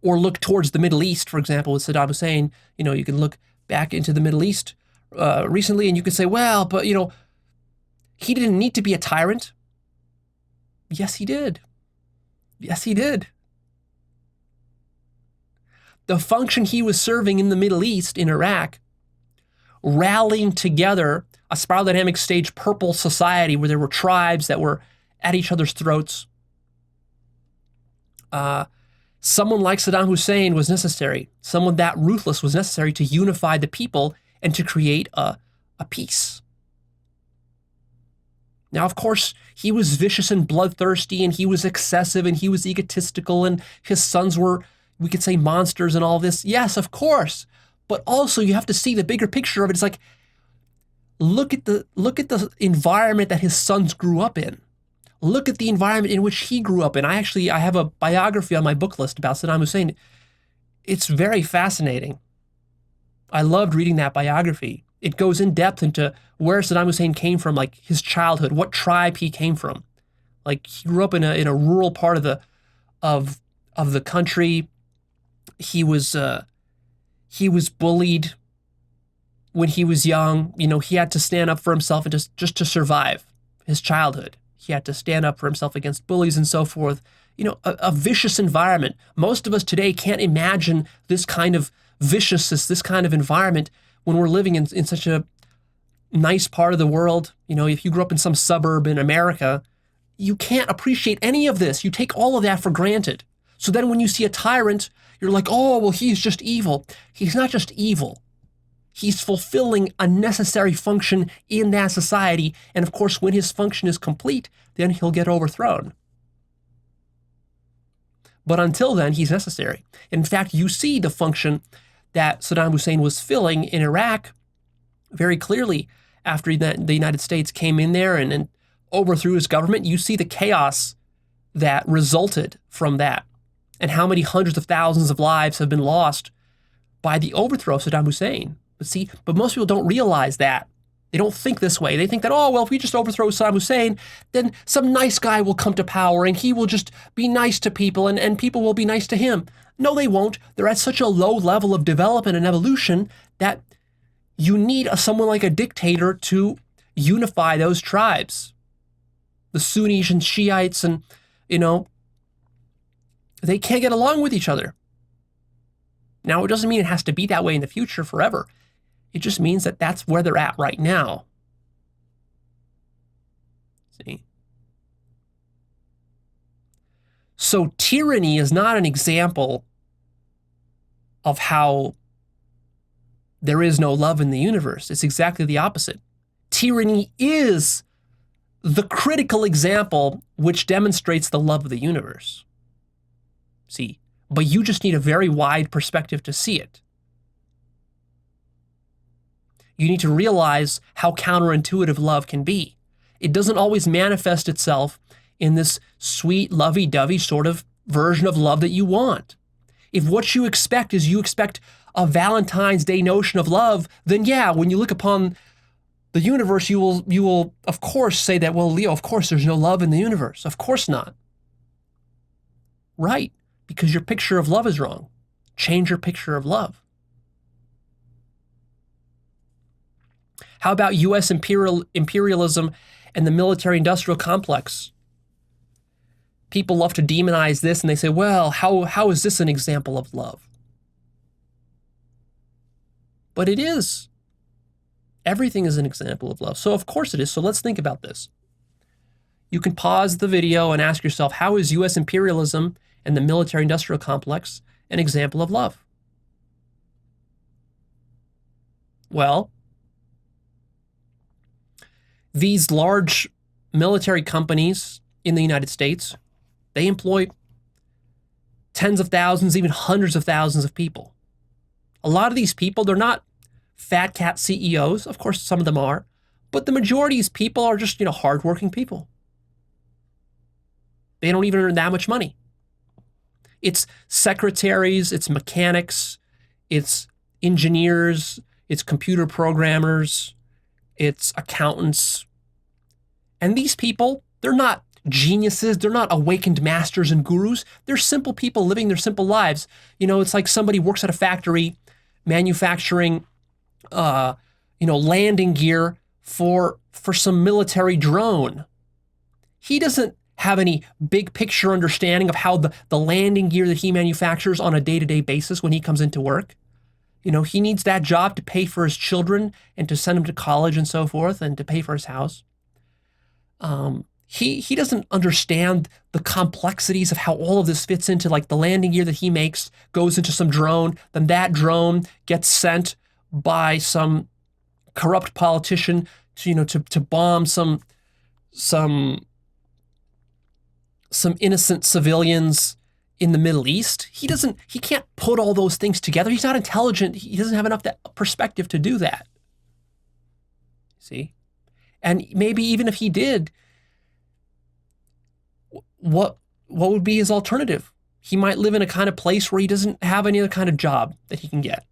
or look towards the Middle East, for example, with Saddam Hussein. You can look back into the Middle East recently and you could say, well, but, he didn't need to be a tyrant. Yes, he did. Yes, he did. The function he was serving in the Middle East, in Iraq, rallying together a spiral dynamic stage purple society where there were tribes that were at each other's throats. Someone like Saddam Hussein was necessary. Someone that ruthless was necessary to unify the people and to create a peace. Now, of course, he was vicious and bloodthirsty, and he was excessive, and he was egotistical, and his sons were, we could say, monsters and all this. Yes, of course. But also you have to see the bigger picture of it. It's like, look at the environment that his sons grew up in. Look at the environment in which he grew up in. I have a biography on my book list about Saddam Hussein. It's very fascinating. I loved reading that biography. It goes in depth into where Saddam Hussein came from, like his childhood, what tribe he came from. Like he grew up in a rural part of the country. He he was bullied when he was young. You know, he had to stand up for himself and just to survive his childhood. He had to stand up for himself against bullies and so forth. You know, a vicious environment. Most of us today can't imagine this kind of viciousness, this kind of environment when we're living in such a nice part of the world. You know, if you grew up in some suburb in America, you can't appreciate any of this. You take all of that for granted. So then when you see a tyrant, you're like, oh, well, he's just evil. He's not just evil. He's fulfilling a necessary function in that society. And of course, when his function is complete, then he'll get overthrown. But until then, he's necessary. In fact, you see the function that Saddam Hussein was filling in Iraq very clearly after the United States came in there and overthrew his government. You see the chaos that resulted from that and how many hundreds of thousands of lives have been lost by the overthrow of Saddam Hussein. But most people don't realize that. They don't think this way. They think that, oh, well, if we just overthrow Saddam Hussein, then some nice guy will come to power and he will just be nice to people and people will be nice to him. No, they won't. They're at such a low level of development and evolution that you need someone like a dictator to unify those tribes. The Sunnis and Shiites and, you know, they can't get along with each other. Now, it doesn't mean it has to be that way in the future forever. It just means that that's where they're at right now. See? So tyranny is not an example of how there is no love in the universe. It's exactly the opposite. Tyranny is the critical example which demonstrates the love of the universe. See? But you just need a very wide perspective to see it. You need to realize how counterintuitive love can be. It doesn't always manifest itself in this sweet, lovey-dovey sort of version of love that you want. If what you expect is you expect a Valentine's Day notion of love, then yeah, when you look upon the universe, you will of course say that, well, Leo, of course there's no love in the universe. Of course not. Right, because your picture of love is wrong. Change your picture of love. How about U.S. imperialism and the military-industrial complex? People love to demonize this, and they say, well, how is this an example of love? But it is. Everything is an example of love. So of course it is. So let's think about this. You can pause the video and ask yourself, how is U.S. imperialism and the military-industrial complex an example of love? Well, these large military companies in the United States, they employ tens of thousands, even hundreds of thousands of people. A lot of these people, they're not fat cat CEOs. Of course, some of them are, but the majority of these people are just, hardworking people. They don't even earn that much money. It's secretaries, it's mechanics, it's engineers, it's computer programmers, it's accountants. And these people, they're not geniuses. They're not awakened masters and gurus. They're simple people living their simple lives. It's like somebody works at a factory manufacturing, landing gear for some military drone. He doesn't have any big picture understanding of how the landing gear that he manufactures on a day-to-day basis when he comes into work. He needs that job to pay for his children and to send them to college and so forth and to pay for his house. He doesn't understand the complexities of how all of this fits into, like, the landing gear that he makes goes into some drone, then that drone gets sent by some corrupt politician to bomb some innocent civilians in the Middle East. He can't put all those things together. He's not intelligent. He doesn't have enough perspective to do that. See? And maybe even if he did, what would be his alternative? He might live in a kind of place where he doesn't have any other kind of job that he can get.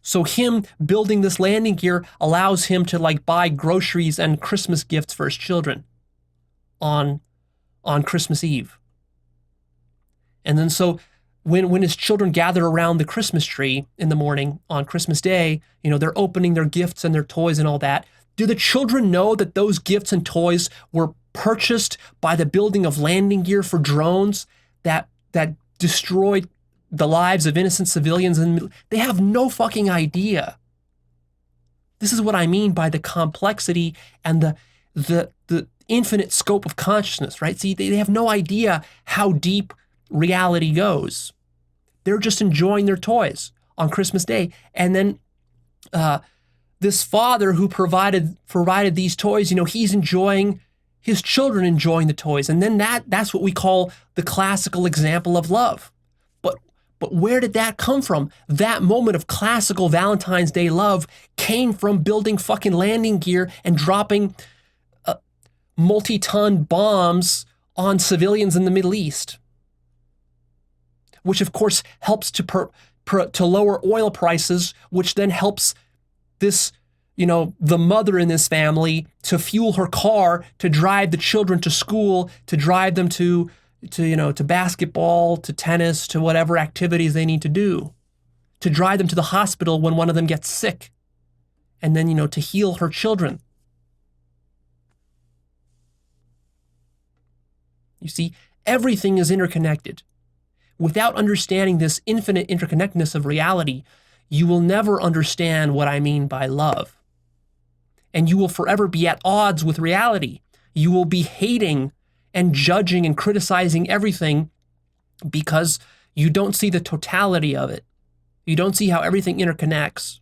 So him building this landing gear allows him to, like, buy groceries and Christmas gifts for his children on Christmas Eve. And then so when his children gather around the Christmas tree in the morning on Christmas Day, they're opening their gifts and their toys and all that. Do the children know that those gifts and toys were purchased by the building of landing gear for drones that destroyed the lives of innocent civilians? And they have no fucking idea. This is what I mean by the complexity and the infinite scope of consciousness, right? See, they have no idea how deep reality goes. They're just enjoying their toys on Christmas Day. And then this father who provided these toys, he's enjoying his children enjoying the toys. And then that's what we call the classical example of love. But where did that come from? That moment of classical Valentine's Day love came from building fucking landing gear and dropping multi-ton bombs on civilians in the Middle East, which of course helps to lower oil prices, which then helps this, the mother in this family to fuel her car, to drive the children to school, to drive them to basketball, to tennis, to whatever activities they need to do, to drive them to the hospital when one of them gets sick, and then, to heal her children. You see, everything is interconnected. Without understanding this infinite interconnectedness of reality, you will never understand what I mean by love. And you will forever be at odds with reality. You will be hating and judging and criticizing everything because you don't see the totality of it. You don't see how everything interconnects.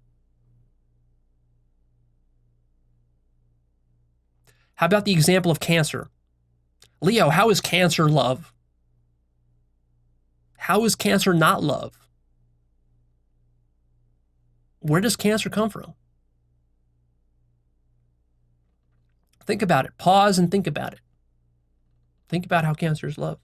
How about the example of cancer? Leo, how is cancer love? How is cancer not love? Where does cancer come from? Think about it. Pause and think about it. Think about how cancer is love.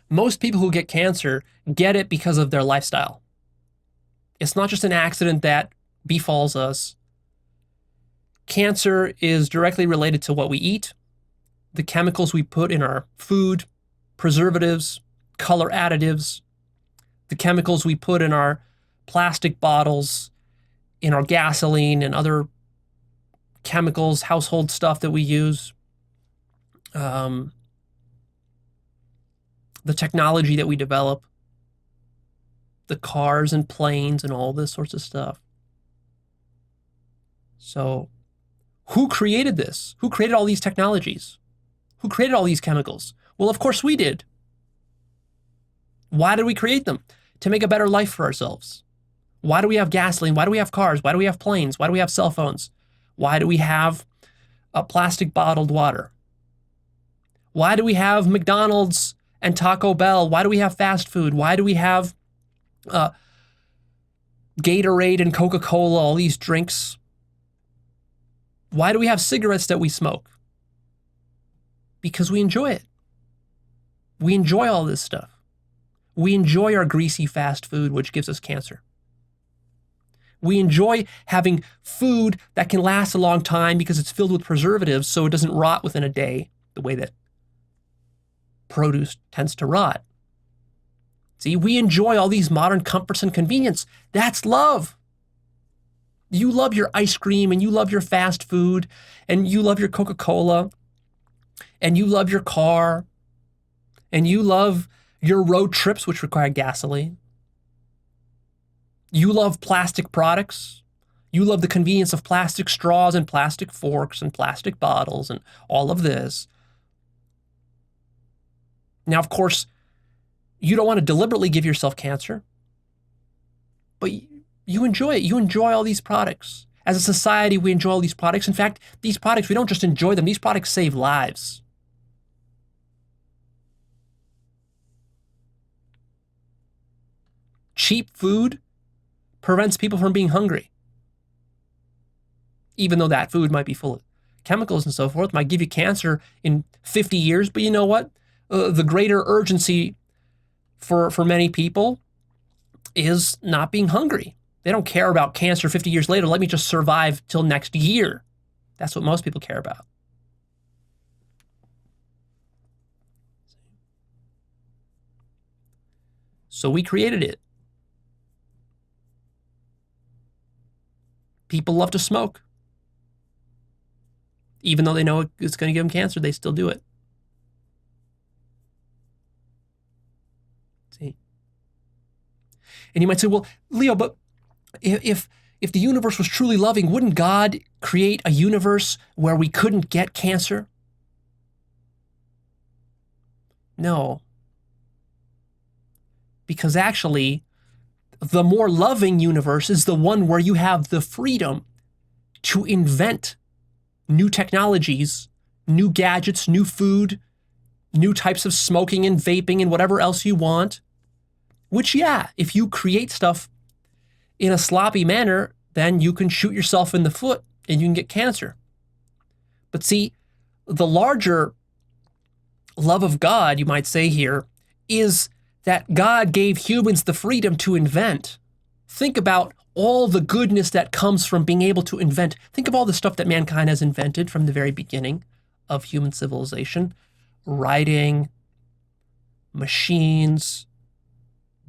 Most people who get cancer get it because of their lifestyle. It's not just an accident that befalls us. Cancer is directly related to what we eat, the chemicals we put in our food, preservatives, color additives, the chemicals we put in our plastic bottles, in our gasoline and other chemicals, household stuff that we use, the technology that we develop, the cars and planes and all this sorts of stuff. So who created this? Who created all these technologies? Who created all these chemicals? Well, of course we did. Why did we create them? To make a better life for ourselves. Why do we have gasoline? Why do we have cars? Why do we have planes? Why do we have cell phones? Why do we have plastic bottled water? Why do we have McDonald's and Taco Bell? Why do we have fast food? Why do we have Gatorade and Coca-Cola, all these drinks? Why do we have cigarettes that we smoke? Because we enjoy it. We enjoy all this stuff. We enjoy our greasy fast food, which gives us cancer. We enjoy having food that can last a long time because it's filled with preservatives so it doesn't rot within a day the way that produce tends to rot. See, we enjoy all these modern comforts and convenience. That's love. You love your ice cream and you love your fast food and you love your Coca-Cola and you love your car and you love your road trips, which require gasoline. You love plastic products. You love the convenience of plastic straws and plastic forks and plastic bottles and all of this. Now, of course, you don't want to deliberately give yourself cancer, but you enjoy it. You enjoy all these products. As a society, we enjoy all these products. In fact, these products, we don't just enjoy them. These products save lives. Cheap food prevents people from being hungry. Even though that food might be full of chemicals and so forth, might give you cancer in 50 years. But you know what? The greater urgency for many people is not being hungry. They don't care about cancer 50 years later. Let me just survive till next year. That's what most people care about. So we created it. People love to smoke. Even though they know it's going to give them cancer, they still do it. See? And you might say, well, Leo, but if the universe was truly loving, wouldn't God create a universe where we couldn't get cancer? No. Because actually, the more loving universe is the one where you have the freedom to invent new technologies, new gadgets, new food, new types of smoking and vaping and whatever else you want. Which, yeah, if you create stuff in a sloppy manner, then you can shoot yourself in the foot and you can get cancer. But see, the larger love of God, you might say here, is that God gave humans the freedom to invent. Think about all the goodness that comes from being able to invent. Think of all the stuff that mankind has invented from the very beginning of human civilization. Writing, machines,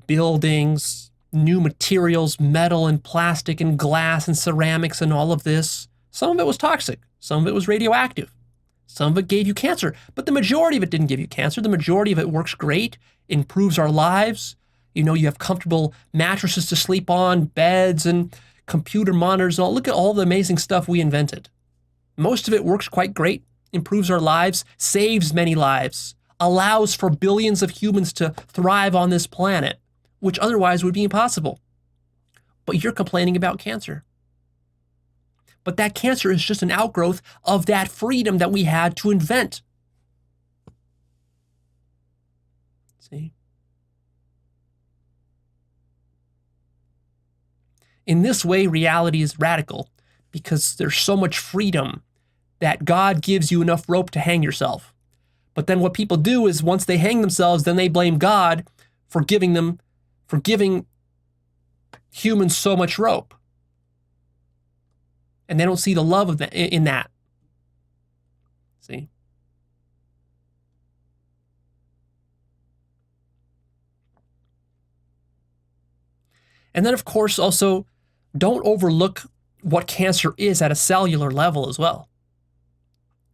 buildings, new materials, metal and plastic and glass and ceramics and all of this. Some of it was toxic. Some of it was radioactive. Some of it gave you cancer. But the majority of it didn't give you cancer. The majority of it works great, improves our lives. You know, you have comfortable mattresses to sleep on, beds and computer monitors. And all. Look at all the amazing stuff we invented. Most of it works quite great, improves our lives, saves many lives, allows for billions of humans to thrive on this planet, which otherwise would be impossible. But you're complaining about cancer. But that cancer is just an outgrowth of that freedom that we had to invent. See? In this way, reality is radical because there's so much freedom that God gives you enough rope to hang yourself. But then what people do is once they hang themselves, then they blame God for giving humans so much rope. And they don't see the love of in that. See? And then, of course, also, don't overlook what cancer is at a cellular level as well.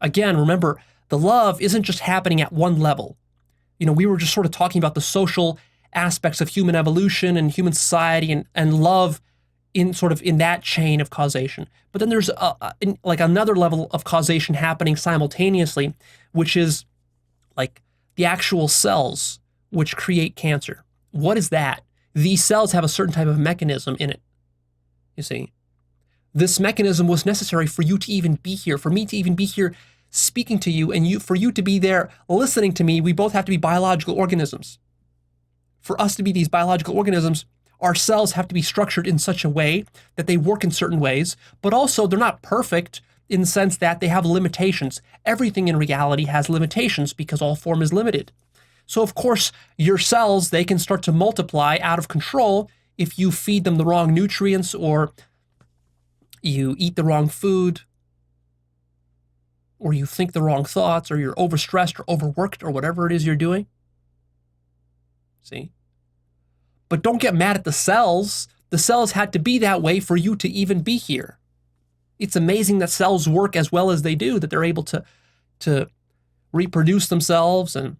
Again, remember, the love isn't just happening at one level. You know, we were just sort of talking about the social aspects of human evolution and human society and love in sort of in that chain of causation. But then there's like another level of causation happening simultaneously, which is like the actual cells which create cancer. What is that? These cells have a certain type of mechanism in it. You see, this mechanism was necessary for you to even be here, for me to even be here speaking to you, and for you to be there listening to me. We both have to be biological organisms. For us to be these biological organisms, our cells have to be structured in such a way that they work in certain ways, but also they're not perfect in the sense that they have limitations. Everything in reality has limitations because all form is limited. So of course, your cells, they can start to multiply out of control if you feed them the wrong nutrients or you eat the wrong food or you think the wrong thoughts or you're overstressed or overworked or whatever it is you're doing. See? But don't get mad at the cells. The cells had to be that way for you to even be here. It's amazing that cells work as well as they do, that they're able to reproduce themselves and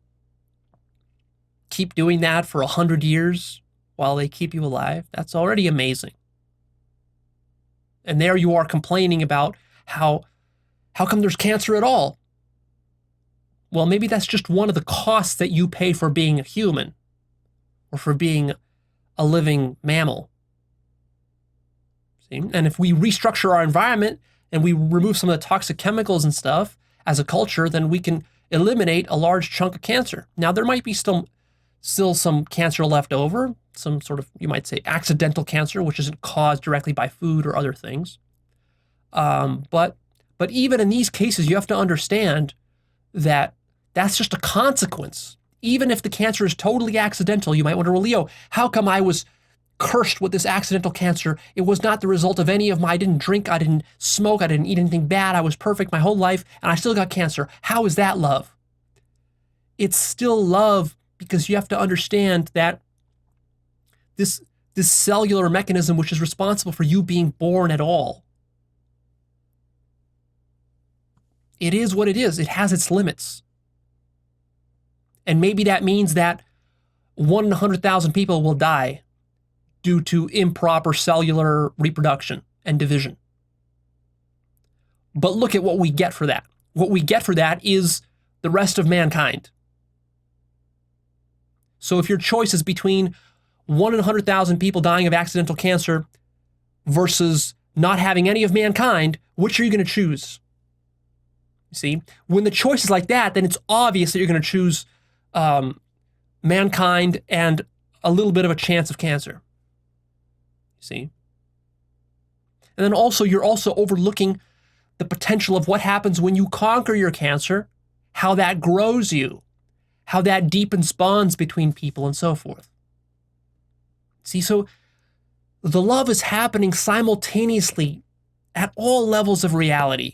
keep doing that for 100 years while they keep you alive. That's already amazing. And there you are complaining about how come there's cancer at all? Well, maybe that's just one of the costs that you pay for being a human or for being a living mammal. See? And if we restructure our environment and we remove some of the toxic chemicals and stuff as a culture, then we can eliminate a large chunk of cancer. Now, there might be still some cancer left over, some sort of, you might say, accidental cancer, which isn't caused directly by food or other things. But even in these cases, you have to understand that that's just a consequence. Even if the cancer is totally accidental, you might wonder, well, Leo, how come I was cursed with this accidental cancer? It was not the result of I didn't drink, I didn't smoke, I didn't eat anything bad, I was perfect my whole life, and I still got cancer. How is that love? It's still love because you have to understand that this cellular mechanism which is responsible for you being born at all. It is what it is. It has its limits. And maybe that means that 1 in 100,000 people will die due to improper cellular reproduction and division. But look at what we get for that. What we get for that is the rest of mankind. So if your choice is between 1 in 100,000 people dying of accidental cancer versus not having any of mankind, which are you going to choose? You see, when the choice is like that, then it's obvious that you're going to choose mankind and a little bit of a chance of cancer. You see? And then also, you're also overlooking the potential of what happens when you conquer your cancer, how that grows you, how that deepens bonds between people, and so forth. See, so the love is happening simultaneously at all levels of reality.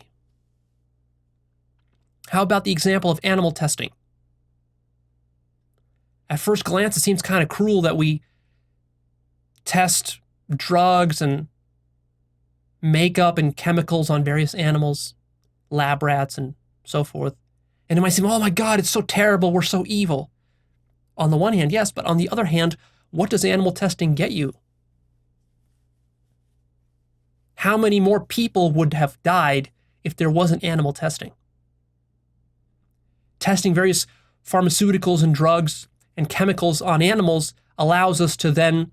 How about the example of animal testing? At first glance, it seems kind of cruel that we test drugs and makeup and chemicals on various animals, lab rats and so forth. And it might seem, oh my God, it's so terrible, we're so evil. On the one hand, yes, but on the other hand, what does animal testing get you? How many more people would have died if there wasn't animal testing? Testing various pharmaceuticals and drugs and chemicals on animals allows us to then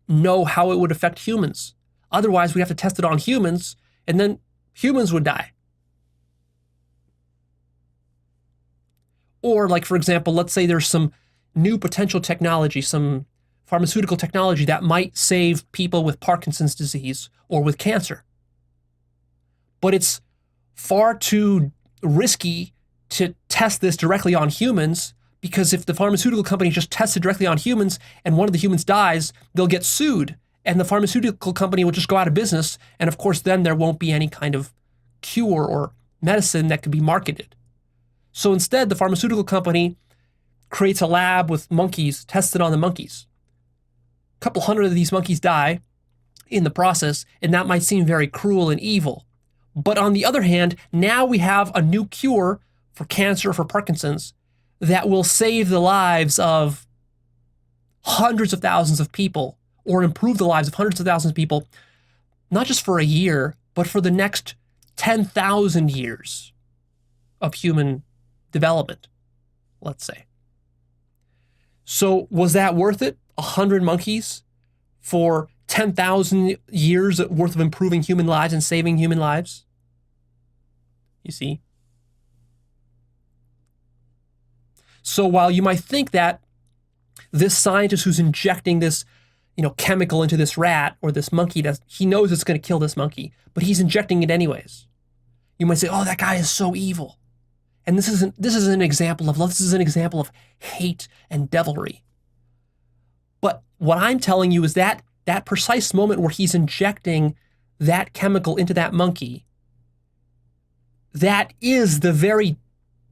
know how it would affect humans. Otherwise, we have to test it on humans, and then humans would die. Or, like, for example, let's say there's some new potential technology, some pharmaceutical technology that might save people with Parkinson's disease or with cancer. But it's far too risky to test this directly on humans, because if the pharmaceutical company just tests it directly on humans and one of the humans dies, they'll get sued, and the pharmaceutical company will just go out of business, and of course then there won't be any kind of cure or medicine that could be marketed. So instead, the pharmaceutical company creates a lab with monkeys, tests it on the monkeys. A couple hundred of these monkeys die in the process, and that might seem very cruel and evil. But on the other hand, now we have a new cure for cancer or for Parkinson's that will save the lives of hundreds of thousands of people, or improve the lives of hundreds of thousands of people, not just for a year, but for the next 10,000 years of human development, let's say. So was that worth it? 100 monkeys for 10,000 years worth of improving human lives and saving human lives? You see? So while you might think that this scientist who's injecting this, chemical into this rat or this monkey, that he knows it's going to kill this monkey, but he's injecting it anyways. You might say, oh, that guy is so evil. And this isn't an example of love. This is an example of hate and devilry. But what I'm telling you is that precise moment where he's injecting that chemical into that monkey, that is the very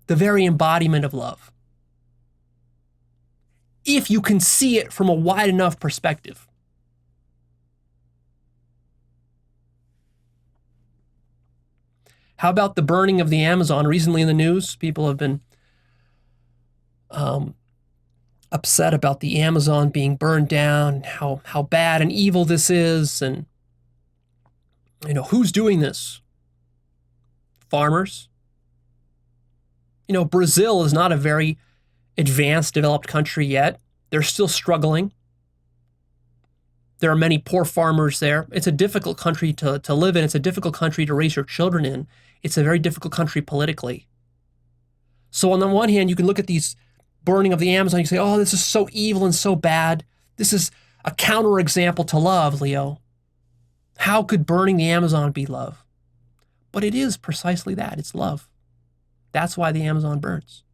embodiment of love. If you can see it from a wide enough perspective. How about the burning of the Amazon? Recently in the news, people have been upset about the Amazon being burned down, how bad and evil this is, and who's doing this? Farmers. Brazil is not a very advanced, developed country yet. They're still struggling. There are many poor farmers there. It's a difficult country to live in. It's a difficult country to raise your children in. It's a very difficult country politically. So on the one hand, you can look at these burning of the Amazon, you say, oh, this is so evil and so bad. This is a counterexample to love, Leo. How could burning the Amazon be love? But it is precisely that. It's love. That's why the Amazon burns.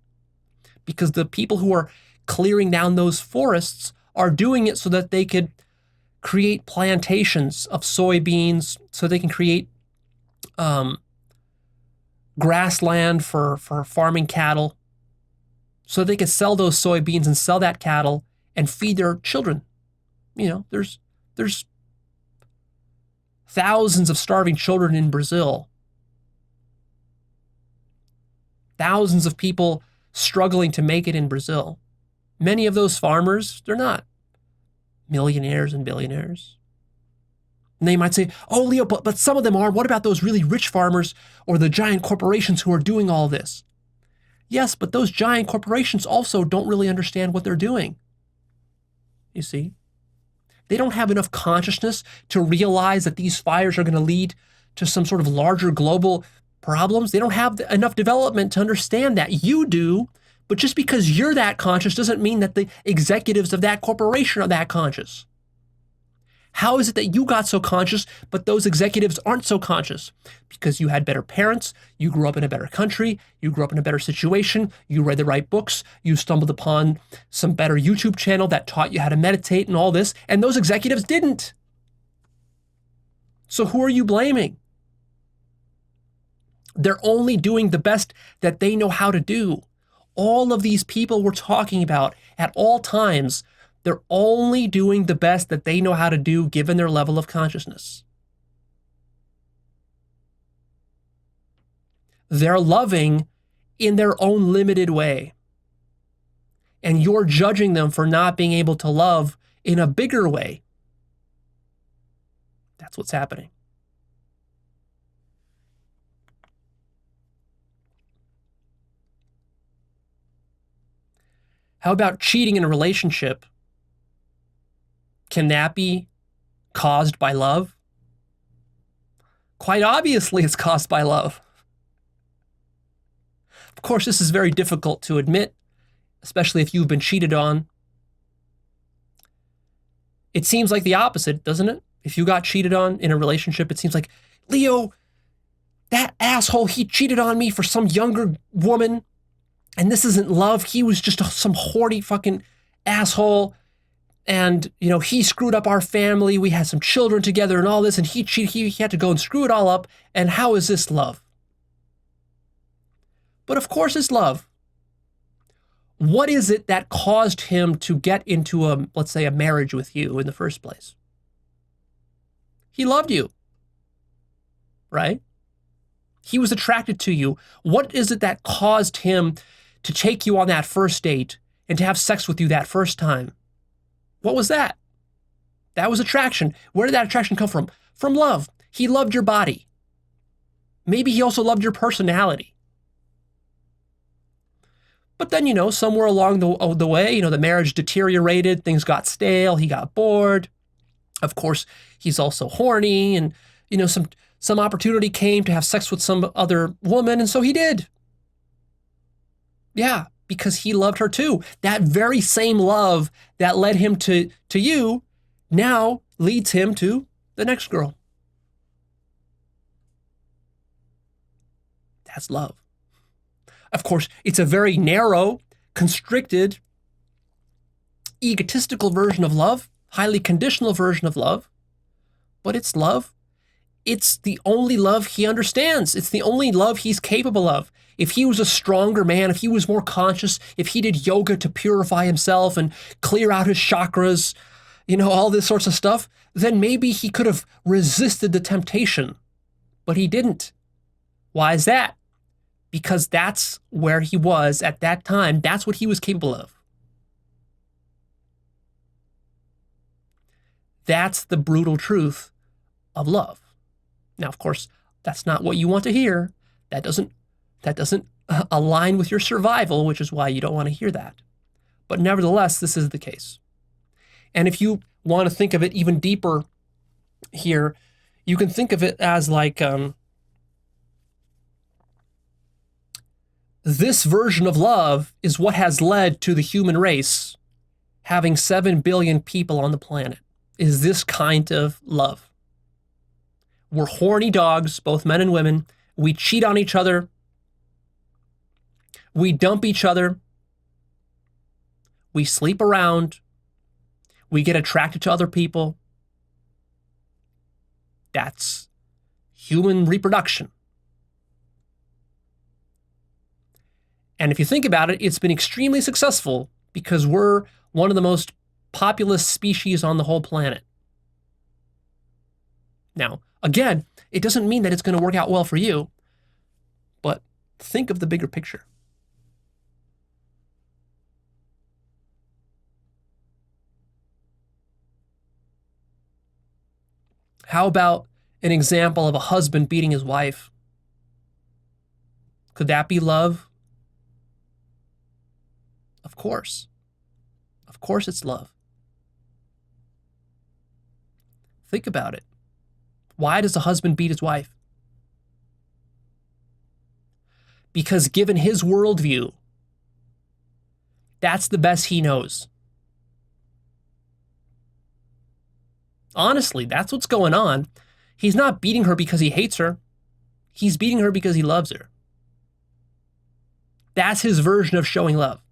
Because the people who are clearing down those forests are doing it so that they could create plantations of soybeans, so they can create grassland for farming cattle, so they could sell those soybeans and sell that cattle and feed their children there's thousands of starving children in Brazil. Thousands of people struggling to make it in Brazil. Many of those farmers, they're not millionaires and billionaires. And they might say, oh, Leo, but some of them are. What about those really rich farmers or the giant corporations who are doing all this? Yes, but those giant corporations also don't really understand what they're doing. You see? They don't have enough consciousness to realize that these fires are going to lead to some sort of larger global problems. They don't have enough development to understand that. You do, but just because you're that conscious doesn't mean that the executives of that corporation are that conscious. How is it that you got so conscious, but those executives aren't so conscious? Because you had better parents, you grew up in a better country, you grew up in a better situation, you read the right books, you stumbled upon some better YouTube channel that taught you how to meditate and all this, and those executives didn't. So who are you blaming? They're only doing the best that they know how to do. All of these people we're talking about at all times, they're only doing the best that they know how to do given their level of consciousness. They're loving in their own limited way. And you're judging them for not being able to love in a bigger way. That's what's happening. How about cheating in a relationship? Can that be caused by love? Quite obviously, it's caused by love. Of course, this is very difficult to admit, especially if you've been cheated on. It seems like the opposite, doesn't it? If you got cheated on in a relationship, it seems like, Leo, that asshole, he cheated on me for some younger woman, and this isn't love. He was just some horny fucking asshole. And, he screwed up our family. We had some children together and all this, and he cheated. He had to go and screw it all up. And how is this love? But of course it's love. What is it that caused him to get into let's say, a marriage with you in the first place? He loved you, right? He was attracted to you. What is it that caused him to take you on that first date and to have sex with you that first time? What was that? That was attraction. Where did that attraction come from? From love. He loved your body. Maybe he also loved your personality. But then, somewhere along the way, the marriage deteriorated, things got stale, he got bored. Of course, he's also horny, and, some opportunity came to have sex with some other woman, and so he did. Yeah, because he loved her too. That very same love that led him to you now leads him to the next girl. That's love. Of course, it's a very narrow, constricted, egotistical version of love, highly conditional version of love, but it's love. It's the only love he understands. It's the only love he's capable of. If he was a stronger man, if he was more conscious, if he did yoga to purify himself and clear out his chakras, all this sorts of stuff, then maybe he could have resisted the temptation. But he didn't. Why is that? Because that's where he was at that time. That's what he was capable of. That's the brutal truth of love. Now, of course, that's not what you want to hear. That doesn't align with your survival, which is why you don't want to hear that. But nevertheless, this is the case. And if you want to think of it even deeper here, you can think of it as like this version of love is what has led to the human race having 7 billion people on the planet, is this kind of love. We're horny dogs, both men and women. We cheat on each other. We dump each other. We sleep around. We get attracted to other people. That's human reproduction. And if you think about it, it's been extremely successful because we're one of the most populous species on the whole planet. Now, again, it doesn't mean that it's going to work out well for you, but think of the bigger picture. How about an example of a husband beating his wife? Could that be love? Of course. Of course it's love. Think about it. Why does a husband beat his wife? Because given his worldview, that's the best he knows. Honestly, that's what's going on. He's not beating her because he hates her. He's beating her because he loves her. That's his version of showing love.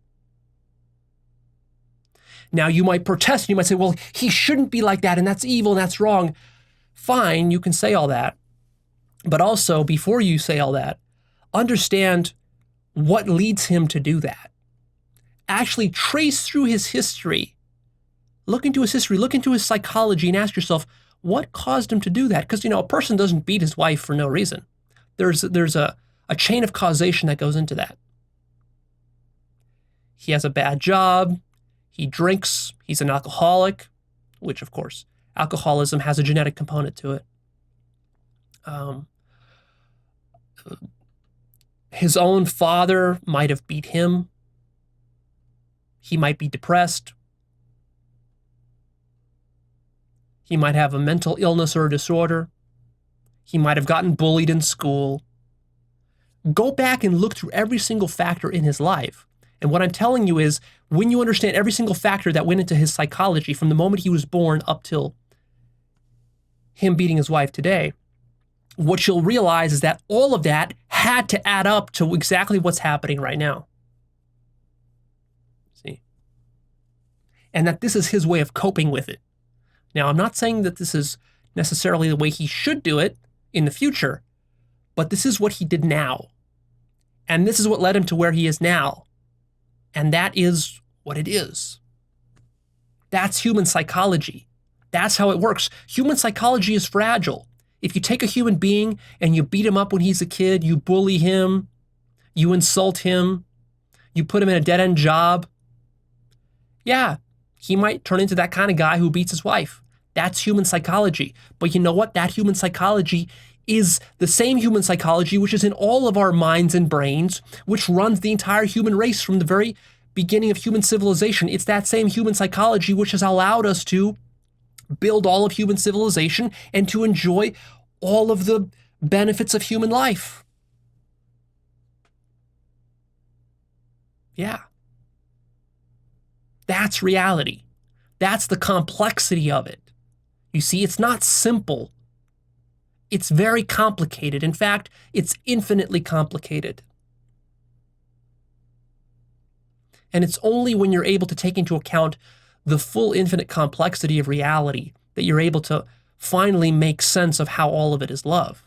Now, you might protest, and you might say, well, he shouldn't be like that, and that's evil, and that's wrong. Fine, you can say all that. But also, before you say all that, understand what leads him to do that. Actually trace through his history. Look into his history, look into his psychology, and ask yourself, what caused him to do that? Because, a person doesn't beat his wife for no reason. There's a chain of causation that goes into that. He has a bad job. He drinks. He's an alcoholic, which, of course, alcoholism has a genetic component to it. His own father might have beat him. He might be depressed. He might have a mental illness or a disorder. He might have gotten bullied in school. Go back and look through every single factor in his life. And what I'm telling you is, when you understand every single factor that went into his psychology from the moment he was born up till him beating his wife today, what you'll realize is that all of that had to add up to exactly what's happening right now. See? And that this is his way of coping with it. Now, I'm not saying that this is necessarily the way he should do it in the future, but this is what he did now. And this is what led him to where he is now. And that is what it is. That's human psychology. That's how it works. Human psychology is fragile. If you take a human being and you beat him up when he's a kid, you bully him, you insult him, you put him in a dead-end job, yeah, he might turn into that kind of guy who beats his wife. That's human psychology. But you know what? That human psychology is the same human psychology which is in all of our minds and brains, which runs the entire human race from the very beginning of human civilization. It's that same human psychology which has allowed us to build all of human civilization and to enjoy all of the benefits of human life. Yeah. That's reality. That's the complexity of it. You see, it's not simple. It's very complicated. In fact, it's infinitely complicated. And it's only when you're able to take into account the full infinite complexity of reality that you're able to finally make sense of how all of it is love.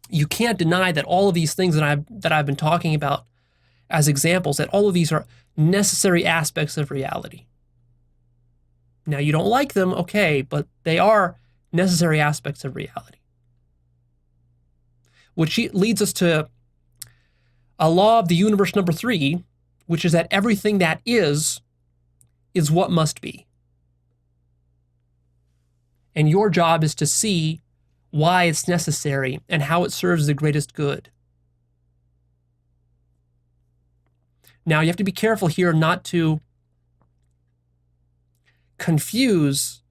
You can't deny that all of these things that I've been talking about as examples, that all of these are necessary aspects of reality. Now, you don't like them, okay, but they are necessary aspects of reality. Which leads us to a law of the universe number 3, which is that everything that is what must be. And your job is to see why it's necessary and how it serves the greatest good. Now, you have to be careful here not to confuse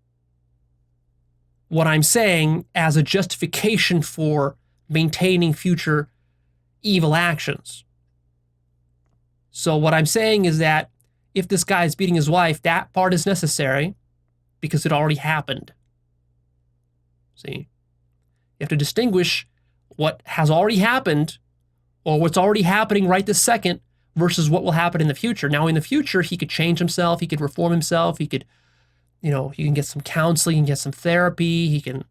what I'm saying as a justification for maintaining future evil actions. So what I'm saying is that if this guy is beating his wife, that part is necessary because it already happened. See? You have to distinguish what has already happened or what's already happening right this second versus what will happen in the future. Now, in the future, he could change himself, he could reform himself, he could, he can get some counseling, he can get some therapy, he can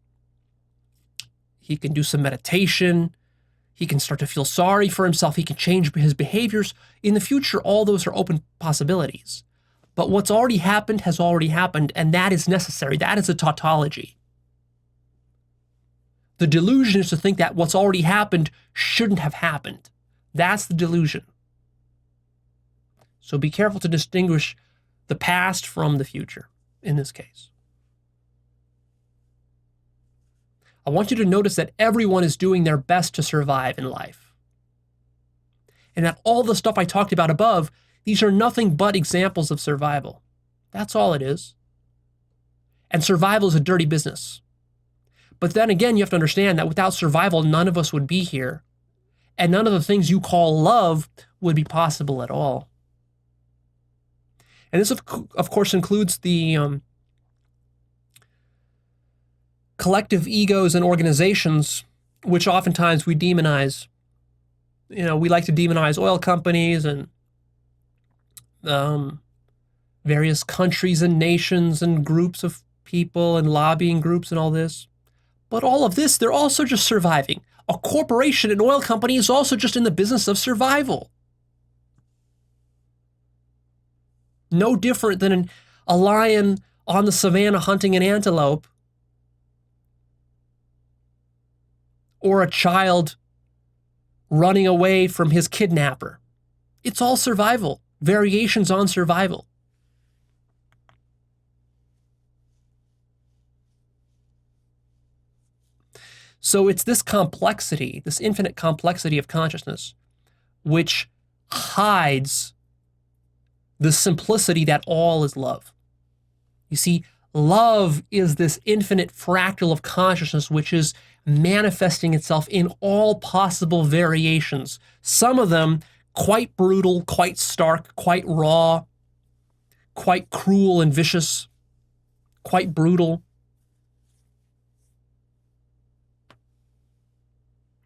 do some meditation, He can start to feel sorry for himself. He can change his behaviors. In the future, all those are open possibilities. But what's already happened has already happened, and that is necessary. That is a tautology. The delusion is to think that what's already happened shouldn't have happened. That's the delusion. So be careful to distinguish the past from the future in this case. I want you to notice that everyone is doing their best to survive in life. And that all the stuff I talked about above, these are nothing but examples of survival. That's all it is. And survival is a dirty business. But then again, you have to understand that without survival, none of us would be here. And none of the things you call love would be possible at all. And this, of course, includes the collective egos and organizations, which oftentimes we demonize. You know, we like to demonize oil companies and various countries and nations and groups of people and lobbying groups and all this. But all of this, they're also just surviving. A corporation, an oil company, is also just in the business of survival. No different than a lion on the savannah hunting an antelope, or a child running away from his kidnapper. It's all survival, variations on survival. So it's this complexity, this infinite complexity of consciousness, which hides the simplicity that all is love. You see, love is this infinite fractal of consciousness which is manifesting itself in all possible variations. Some of them quite brutal, quite stark, quite raw, quite cruel and vicious, quite brutal.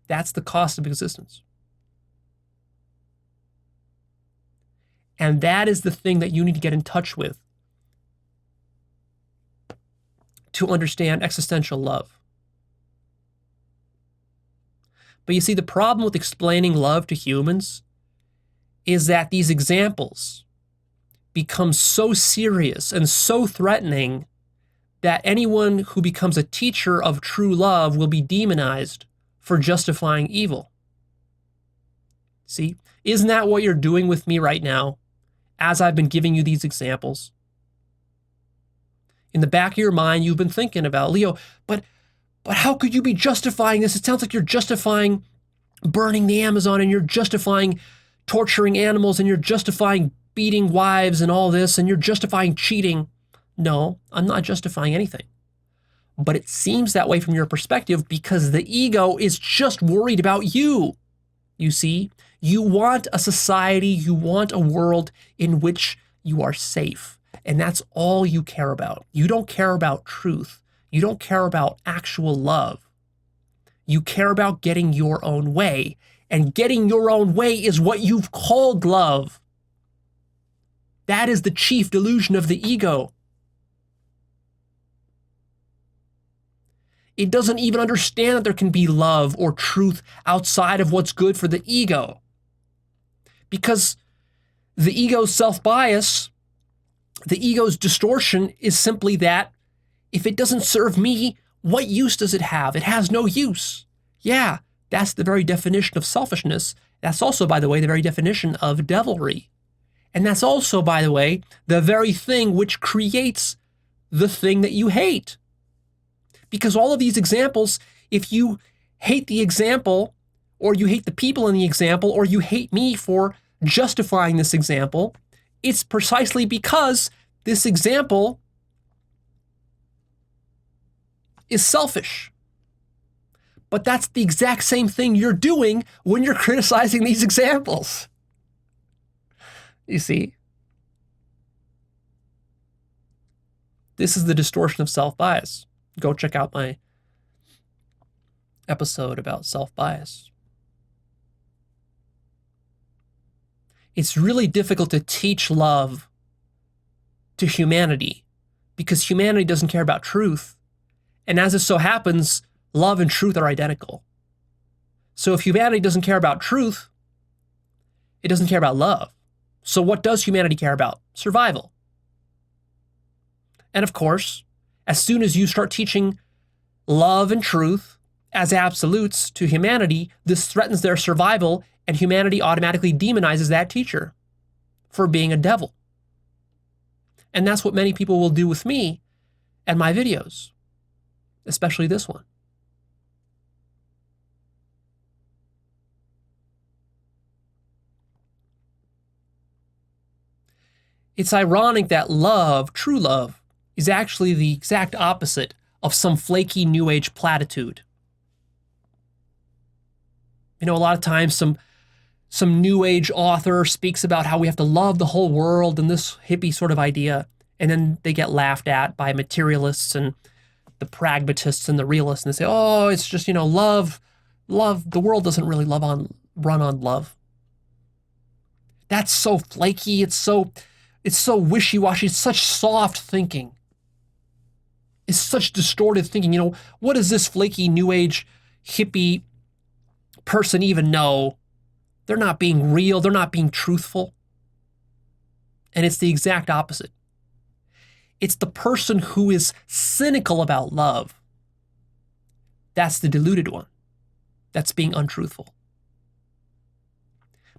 That's the cost of existence. And that is the thing that you need to get in touch with to understand existential love. But you see, the problem with explaining love to humans is that these examples become so serious and so threatening that anyone who becomes a teacher of true love will be demonized for justifying evil. See, isn't that what you're doing with me right now as I've been giving you these examples? In the back of your mind, you've been thinking about, Leo, but how could you be justifying this? It sounds like you're justifying burning the Amazon, and you're justifying torturing animals, and you're justifying beating wives and all this, and you're justifying cheating. No, I'm not justifying anything. But it seems that way from your perspective because the ego is just worried about you. You see, you want a society, you want a world in which you are safe. And that's all you care about. You don't care about truth. You don't care about actual love. You care about getting your own way. And getting your own way is what you've called love. That is the chief delusion of the ego. It doesn't even understand that there can be love or truth outside of what's good for the ego. Because the ego's self-bias, the ego's distortion is simply that if it doesn't serve me, what use does it have? It has no use. Yeah, that's the very definition of selfishness. That's also, by the way, the very definition of devilry. And that's also, by the way, the very thing which creates the thing that you hate. Because all of these examples, if you hate the example, or you hate the people in the example, or you hate me for justifying this example, it's precisely because this example is selfish. But that's the exact same thing you're doing when you're criticizing these examples. You see? This is the distortion of self-bias. Go check out my episode about self-bias. It's really difficult to teach love to humanity because humanity doesn't care about truth. And as it so happens, love and truth are identical. So if humanity doesn't care about truth, it doesn't care about love. So what does humanity care about? Survival. And of course, as soon as you start teaching love and truth as absolutes to humanity, this threatens their survival, and humanity automatically demonizes that teacher for being a devil. And that's what many people will do with me and my videos, especially this one. It's ironic that love, true love, is actually the exact opposite of some flaky New Age platitude. You know, a lot of times some New Age author speaks about how we have to love the whole world and this hippie sort of idea, and then they get laughed at by materialists and the pragmatists and the realists, and they say, oh, it's just, you know, love, the world doesn't really run on love. That's so flaky, it's so wishy-washy, it's such soft thinking. It's such distorted thinking. You know, what does this flaky New Age hippie person even know? They're not being real, they're not being truthful. And it's the exact opposite. It's the person who is cynical about love. That's the deluded one. That's being untruthful.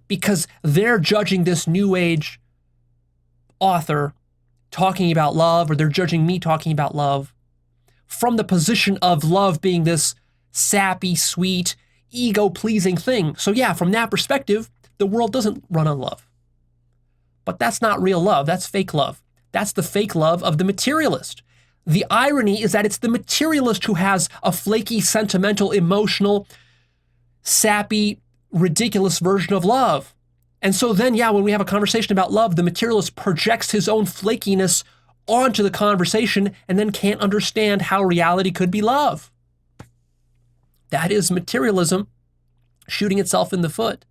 Because they're judging this New Age author talking about love, or they're judging me talking about love, from the position of love being this sappy, sweet, ego-pleasing thing. So yeah, from that perspective, the world doesn't run on love. But that's not real love, that's fake love. That's the fake love of the materialist. The irony is that it's the materialist who has a flaky, sentimental, emotional, sappy, ridiculous version of love. And so then, yeah, when we have a conversation about love, the materialist projects his own flakiness onto the conversation and then can't understand how reality could be love. That is materialism shooting itself in the foot.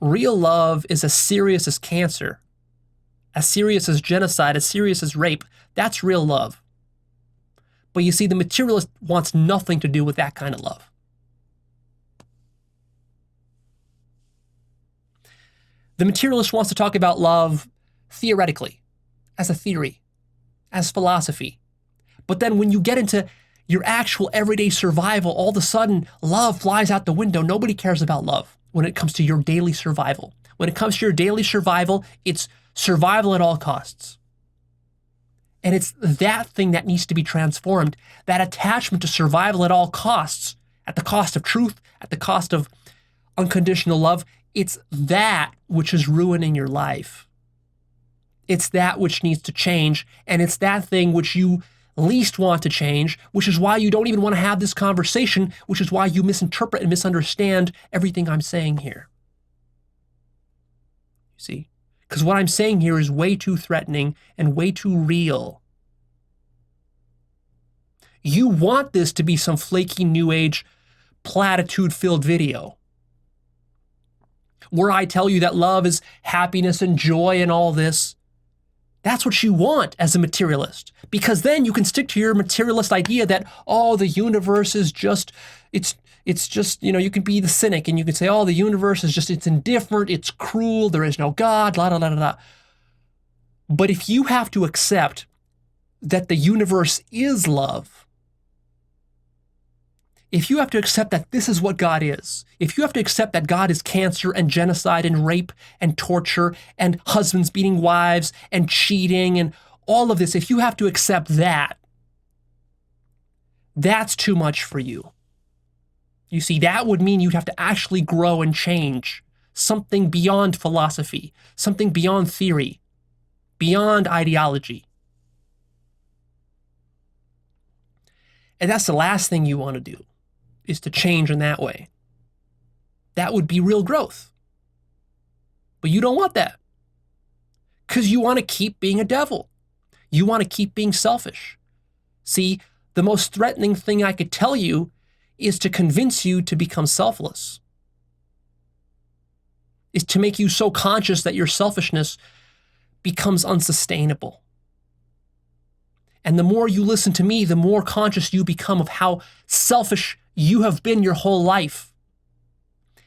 Real love is as serious as cancer, as serious as genocide, as serious as rape. That's real love. But you see, the materialist wants nothing to do with that kind of love. The materialist wants to talk about love theoretically, as a theory, as philosophy. But then when you get into your actual everyday survival, all of a sudden, love flies out the window. Nobody cares about love when it comes to your daily survival. When it comes to your daily survival, it's survival at all costs. And it's that thing that needs to be transformed, that attachment to survival at all costs, at the cost of truth, at the cost of unconditional love. It's that which is ruining your life. It's that which needs to change, and it's that thing which you least want to change, which is why you don't even want to have this conversation, which is why you misinterpret and misunderstand everything I'm saying here. You see? Because what I'm saying here is way too threatening and way too real. You want this to be some flaky New Age platitude-filled video where I tell you that love is happiness and joy and all this. That's what you want as a materialist, because then you can stick to your materialist idea that, oh, the universe is just, it's just, you know, you can be the cynic and you can say, oh, the universe is just, it's indifferent, it's cruel, there is no God, la, la, la, la, la. But if you have to accept that the universe is love, if you have to accept that this is what God is, if you have to accept that God is cancer and genocide and rape and torture and husbands beating wives and cheating and all of this, if you have to accept that, that's too much for you. You see, that would mean you'd have to actually grow and change something beyond philosophy, something beyond theory, beyond ideology. And that's the last thing you want to do, is to change in that way. That would be real growth. But you don't want that, because you want to keep being a devil. You want to keep being selfish. See, the most threatening thing I could tell you is to convince you to become selfless, is to make you so conscious that your selfishness becomes unsustainable. And the more you listen to me, the more conscious you become of how selfish you have been your whole life,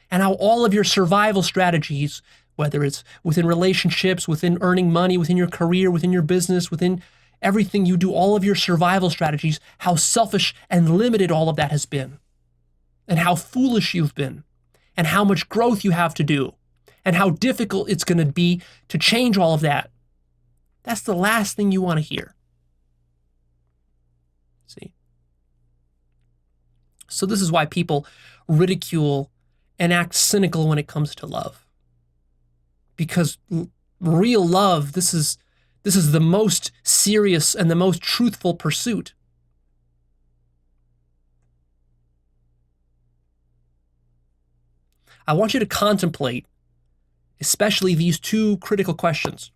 and how all of your survival strategies, whether it's within relationships, within earning money, within your career, within your business, within everything you do, all of your survival strategies, how selfish and limited all of that has been, and how foolish you've been, and how much growth you have to do, and how difficult it's going to be to change all of that. That's the last thing you want to hear. See? So this is why people ridicule and act cynical when it comes to love. Because real love, this is the most serious and the most truthful pursuit. I want you to contemplate, especially these two critical questions.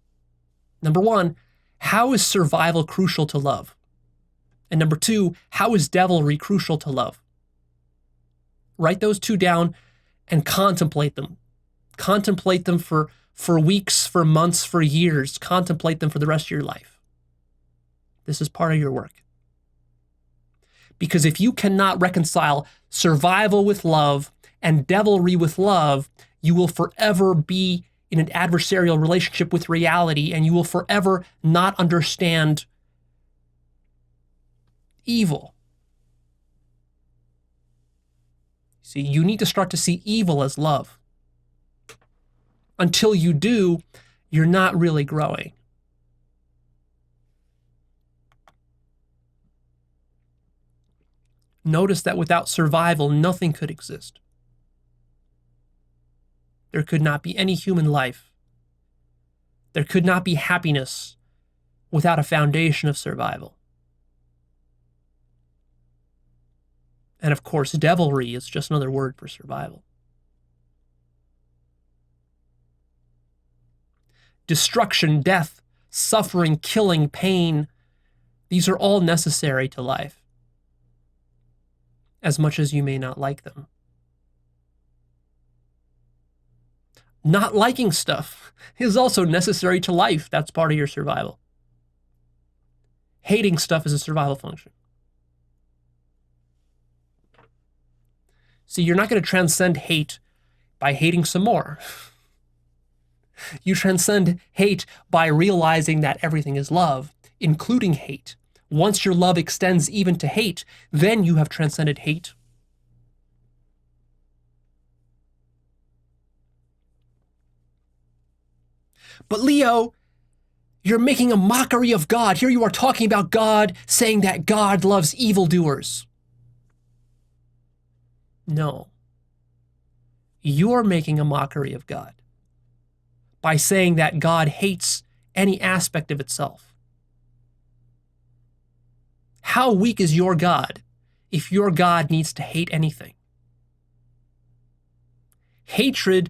Number one, how is survival crucial to love? And number two, how is devilry crucial to love? Write those two down and contemplate them. Contemplate them for weeks, for months, for years. Contemplate them for the rest of your life. This is part of your work. Because if you cannot reconcile survival with love and devilry with love, you will forever be in an adversarial relationship with reality, and you will forever not understand evil. See, you need to start to see evil as love. Until you do, you're not really growing. Notice that without survival, nothing could exist. There could not be any human life. There could not be happiness without a foundation of survival. And of course, devilry is just another word for survival. Destruction, death, suffering, killing, pain, these are all necessary to life, as much as you may not like them. Not liking stuff is also necessary to life. That's part of your survival. Hating stuff is a survival function. See, you're not going to transcend hate by hating some more. You transcend hate by realizing that everything is love, including hate. Once your love extends even to hate, then you have transcended hate. But Leo, you're making a mockery of God. Here you are talking about God, saying that God loves evildoers. No. You're making a mockery of God by saying that God hates any aspect of itself. How weak is your God if your God needs to hate anything? Hatred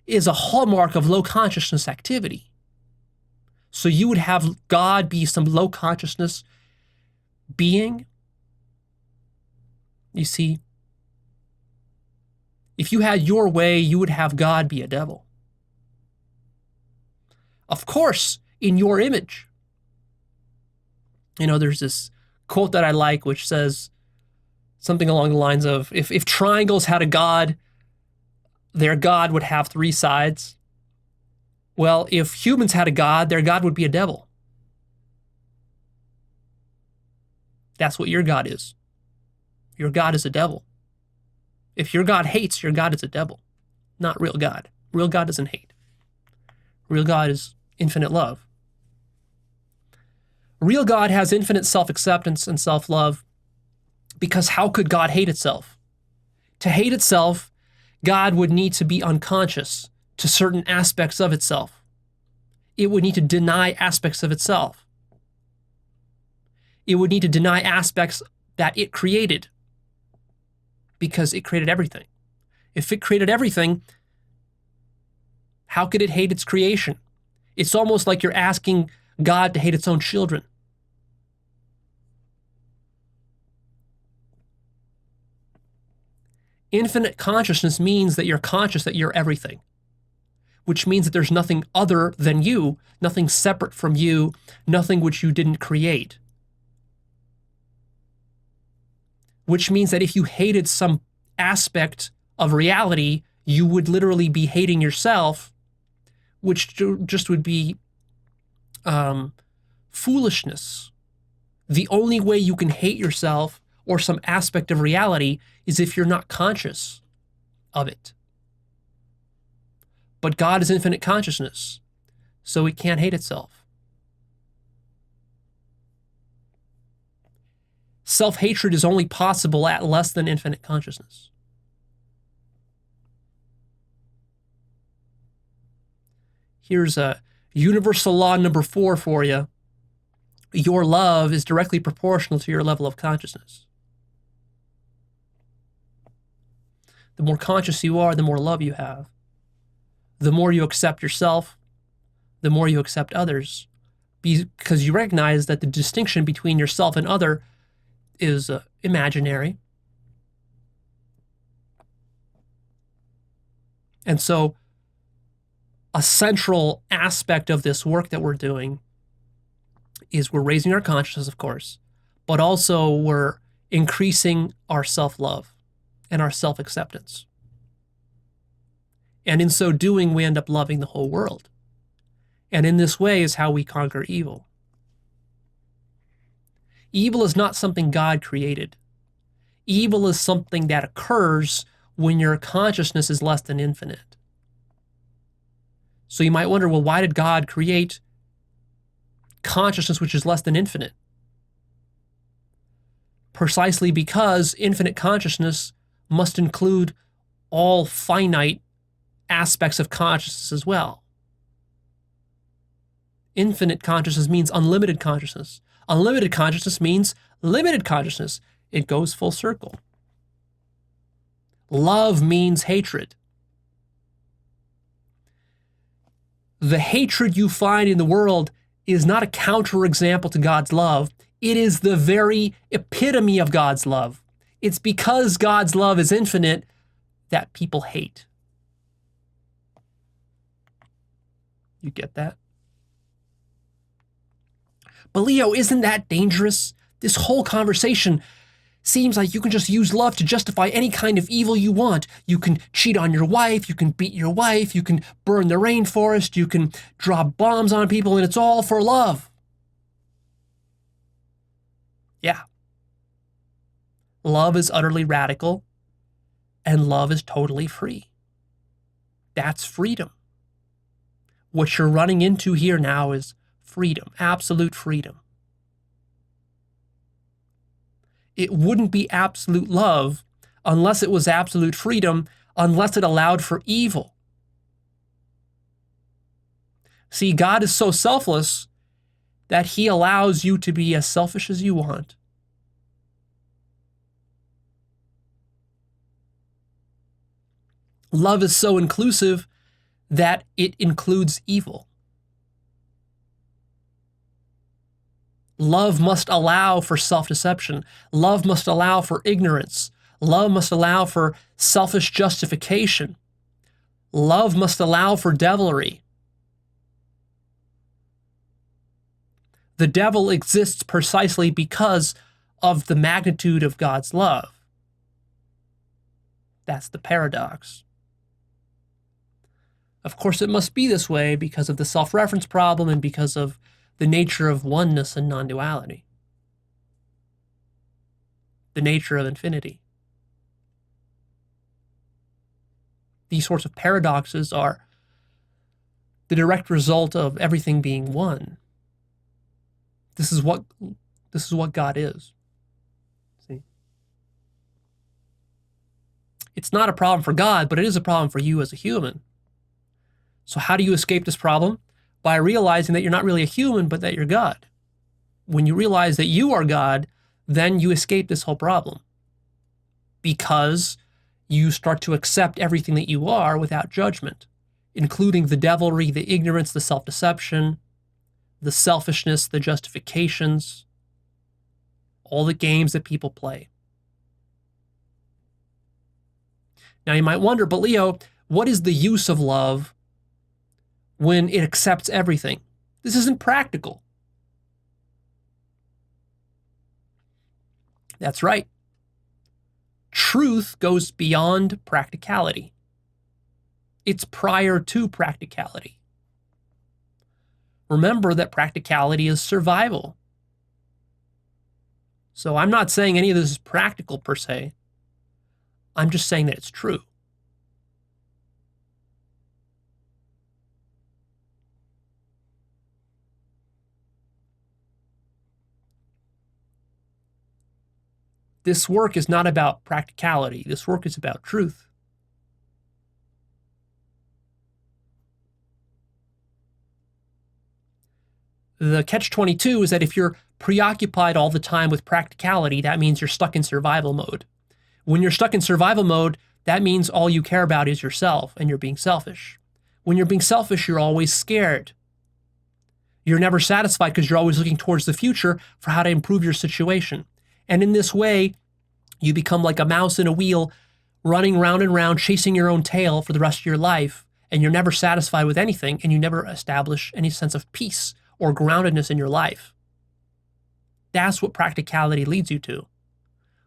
is a hallmark of low consciousness activity. So you would have God be some low consciousness being? You see, if you had your way, you would have God be a devil. Of course, in your image. You know, there's this quote that I like which says something along the lines of, if triangles had a God, their God would have three sides. Well, if humans had a God, their God would be a devil. That's what your God is. Your God is a devil. If your God hates, your God is a devil, not real God. Real God doesn't hate. Real God is infinite love. Real God has infinite self-acceptance and self-love, because how could God hate itself? To hate itself, God would need to be unconscious to certain aspects of itself. It would need to deny aspects of itself. It would need to deny aspects that it created, because it created everything. If it created everything, how could it hate its creation? It's almost like you're asking God to hate its own children. Infinite consciousness means that you're conscious that you're everything, which means that there's nothing other than you, nothing separate from you, nothing which you didn't create. which means that if you hated some aspect of reality, you would literally be hating yourself, which just would be foolishness. The only way you can hate yourself or some aspect of reality is if you're not conscious of it. But God is infinite consciousness, so it can't hate itself. Self-hatred is only possible at less than infinite consciousness. Here's a universal law number 4 for you. Your love is directly proportional to your level of consciousness. The more conscious you are, the more love you have. The more you accept yourself, the more you accept others, because you recognize that the distinction between yourself and other is imaginary. And so a central aspect of this work that we're doing is we're raising our consciousness, of course, but also we're increasing our self-love and our self-acceptance. And in so doing, we end up loving the whole world. And in this way is how we conquer evil. Evil is not something God created. Evil is something that occurs when your consciousness is less than infinite. So you might wonder, well, why did God create consciousness which is less than infinite? Precisely because infinite consciousness must include all finite aspects of consciousness as well. Infinite consciousness means unlimited consciousness. Unlimited consciousness means limited consciousness. It goes full circle. Love means hatred. The hatred you find in the world is not a counterexample to God's love. It is the very epitome of God's love. It's because God's love is infinite that people hate. You get that? But Leo, isn't that dangerous? This whole conversation seems like you can just use love to justify any kind of evil you want. You can cheat on your wife, you can beat your wife, you can burn the rainforest, you can drop bombs on people, and it's all for love. Yeah. Love is utterly radical, and love is totally free. That's freedom. What you're running into here now is freedom, absolute freedom. It wouldn't be absolute love unless it was absolute freedom, unless it allowed for evil. See, God is so selfless that he allows you to be as selfish as you want. Love is so inclusive that it includes evil. Love must allow for self-deception. Love must allow for ignorance. Love must allow for selfish justification. Love must allow for devilry. The devil exists precisely because of the magnitude of God's love. That's the paradox. Of course, it must be this way because of the self-reference problem and because of the nature of oneness and non-duality. The nature of infinity. These sorts of paradoxes are the direct result of everything being one. This is what God is. See? It's not a problem for God, but it is a problem for you as a human. So how do you escape this problem? By realizing that you're not really a human, but that you're God. When you realize that you are God, then you escape this whole problem. Because you start to accept everything that you are without judgment, including the devilry, the ignorance, the self-deception, the selfishness, the justifications, all the games that people play. Now you might wonder, but Leo, what is the use of love when it accepts everything? This isn't practical. That's right. truth goes beyond practicality. It's prior to practicality. Remember that practicality is survival. So I'm not saying any of this is practical per se. I'm just saying that it's true. This work is not about practicality. This work is about truth. The catch-22 is that if you're preoccupied all the time with practicality, that means you're stuck in survival mode. When you're stuck in survival mode, that means all you care about is yourself and you're being selfish. When you're being selfish, you're always scared. You're never satisfied because you're always looking towards the future for how to improve your situation. And in this way, you become like a mouse in a wheel, running round and round, chasing your own tail for the rest of your life, and you're never satisfied with anything, and you never establish any sense of peace or groundedness in your life. That's what practicality leads you to.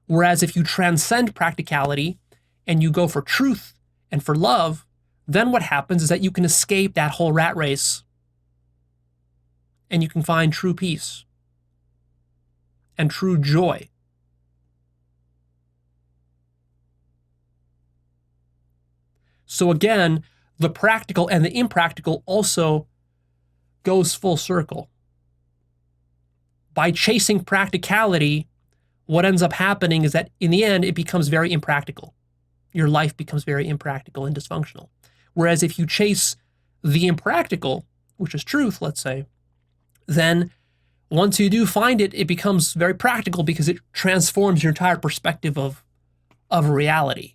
Whereas if you transcend practicality and you go for truth and for love, then what happens is that you can escape that whole rat race and you can find true peace and true joy. So again, the practical and the impractical also goes full circle. By chasing practicality, what ends up happening is that in the end, it becomes very impractical. Your life becomes very impractical and dysfunctional. Whereas if you chase the impractical, which is truth, let's say, then once you do find it, it becomes very practical because it transforms your entire perspective of reality.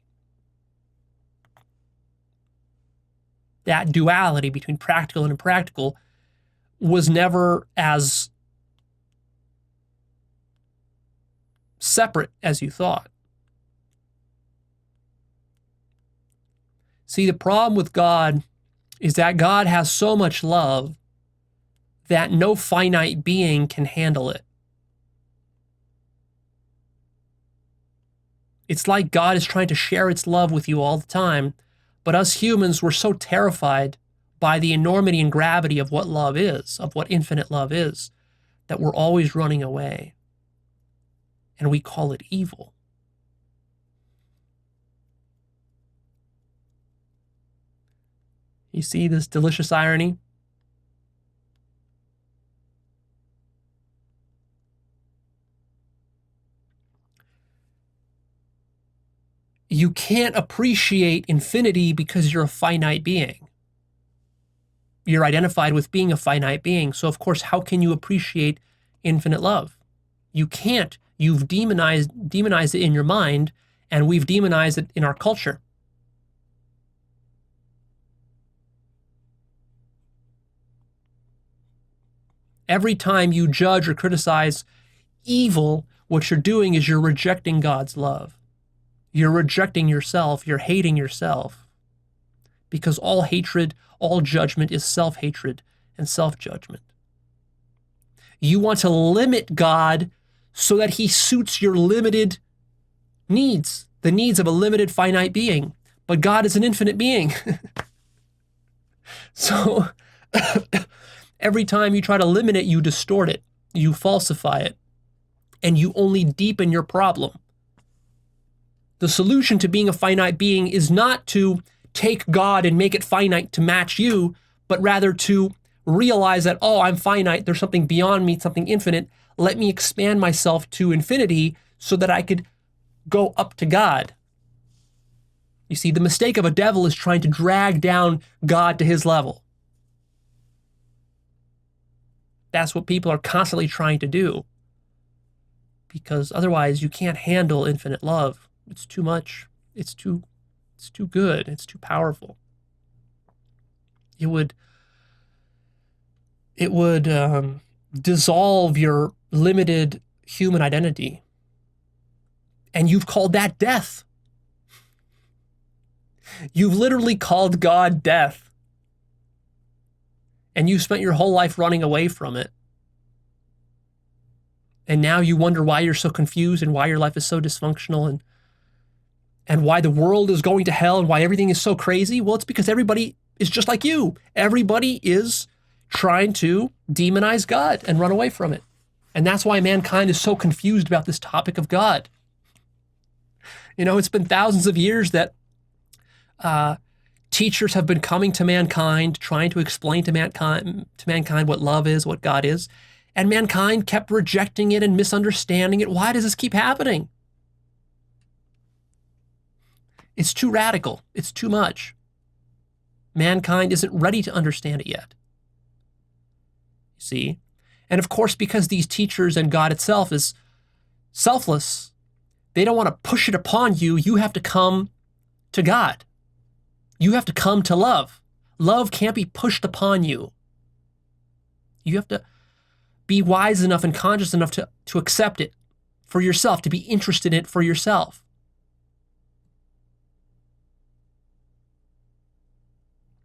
That duality between practical and impractical was never as separate as you thought. See, the problem with God is that God has so much love that no finite being can handle it. It's like God is trying to share its love with you all the time, but us humans, we're so terrified by the enormity and gravity of what love is, of what infinite love is, that we're always running away. And we call it evil. You see this delicious irony? You can't appreciate infinity because you're a finite being. You're identified with being a finite being. So, of course, how can you appreciate infinite love? You can't. You've demonized it in your mind, and we've demonized it in our culture. Every time you judge or criticize evil, what you're doing is you're rejecting God's love. You're rejecting yourself. You're hating yourself. Because all hatred, all judgment is self-hatred and self-judgment. You want to limit God so that he suits your limited needs, the needs of a limited finite being. But God is an infinite being. So every time you try to limit it, you distort it, you falsify it, and you only deepen your problem. The solution to being a finite being is not to take God and make it finite to match you, but rather to realize that, oh, I'm finite, there's something beyond me, something infinite. Let me expand myself to infinity so that I could go up to God. You see, the mistake of a devil is trying to drag down God to his level. That's what people are constantly trying to do. Because otherwise you can't handle infinite love. It's too much. It's too good. It's too powerful. It would dissolve your limited human identity. And you've called that death. You've literally called God death. And you spent your whole life running away from it. And now you wonder why you're so confused and why your life is so dysfunctional. And And why the world is going to hell and why everything is so crazy? Well, it's because everybody is just like you. Everybody is trying to demonize God and run away from it. And that's why mankind is so confused about this topic of God. You know, it's been thousands of years that teachers have been coming to mankind, trying to explain to mankind what love is, what God is. And mankind kept rejecting it and misunderstanding it. Why does this keep happening? It's too radical. It's too much. Mankind isn't ready to understand it yet. You see? And of course, because these teachers and God itself is selfless, they don't want to push it upon you. You have to come to God. You have to come to love. Love can't be pushed upon you. You have to be wise enough and conscious enough to accept it for yourself, to be interested in it for yourself.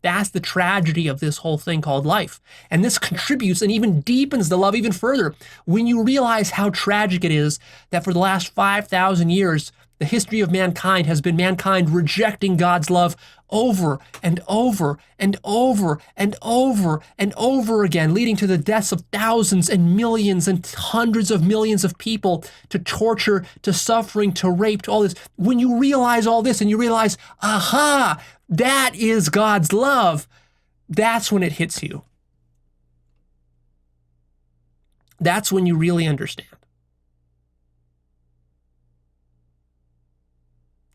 That's the tragedy of this whole thing called life. And this contributes and even deepens the love even further when you realize how tragic it is that for the last 5,000 years, the history of mankind has been mankind rejecting God's love over and over and over and over and over again, leading to the deaths of thousands and millions and hundreds of millions of people, to torture, to suffering, to rape, to all this. When you realize all this and you realize, aha, that is God's love, that's when it hits you. That's when you really understand.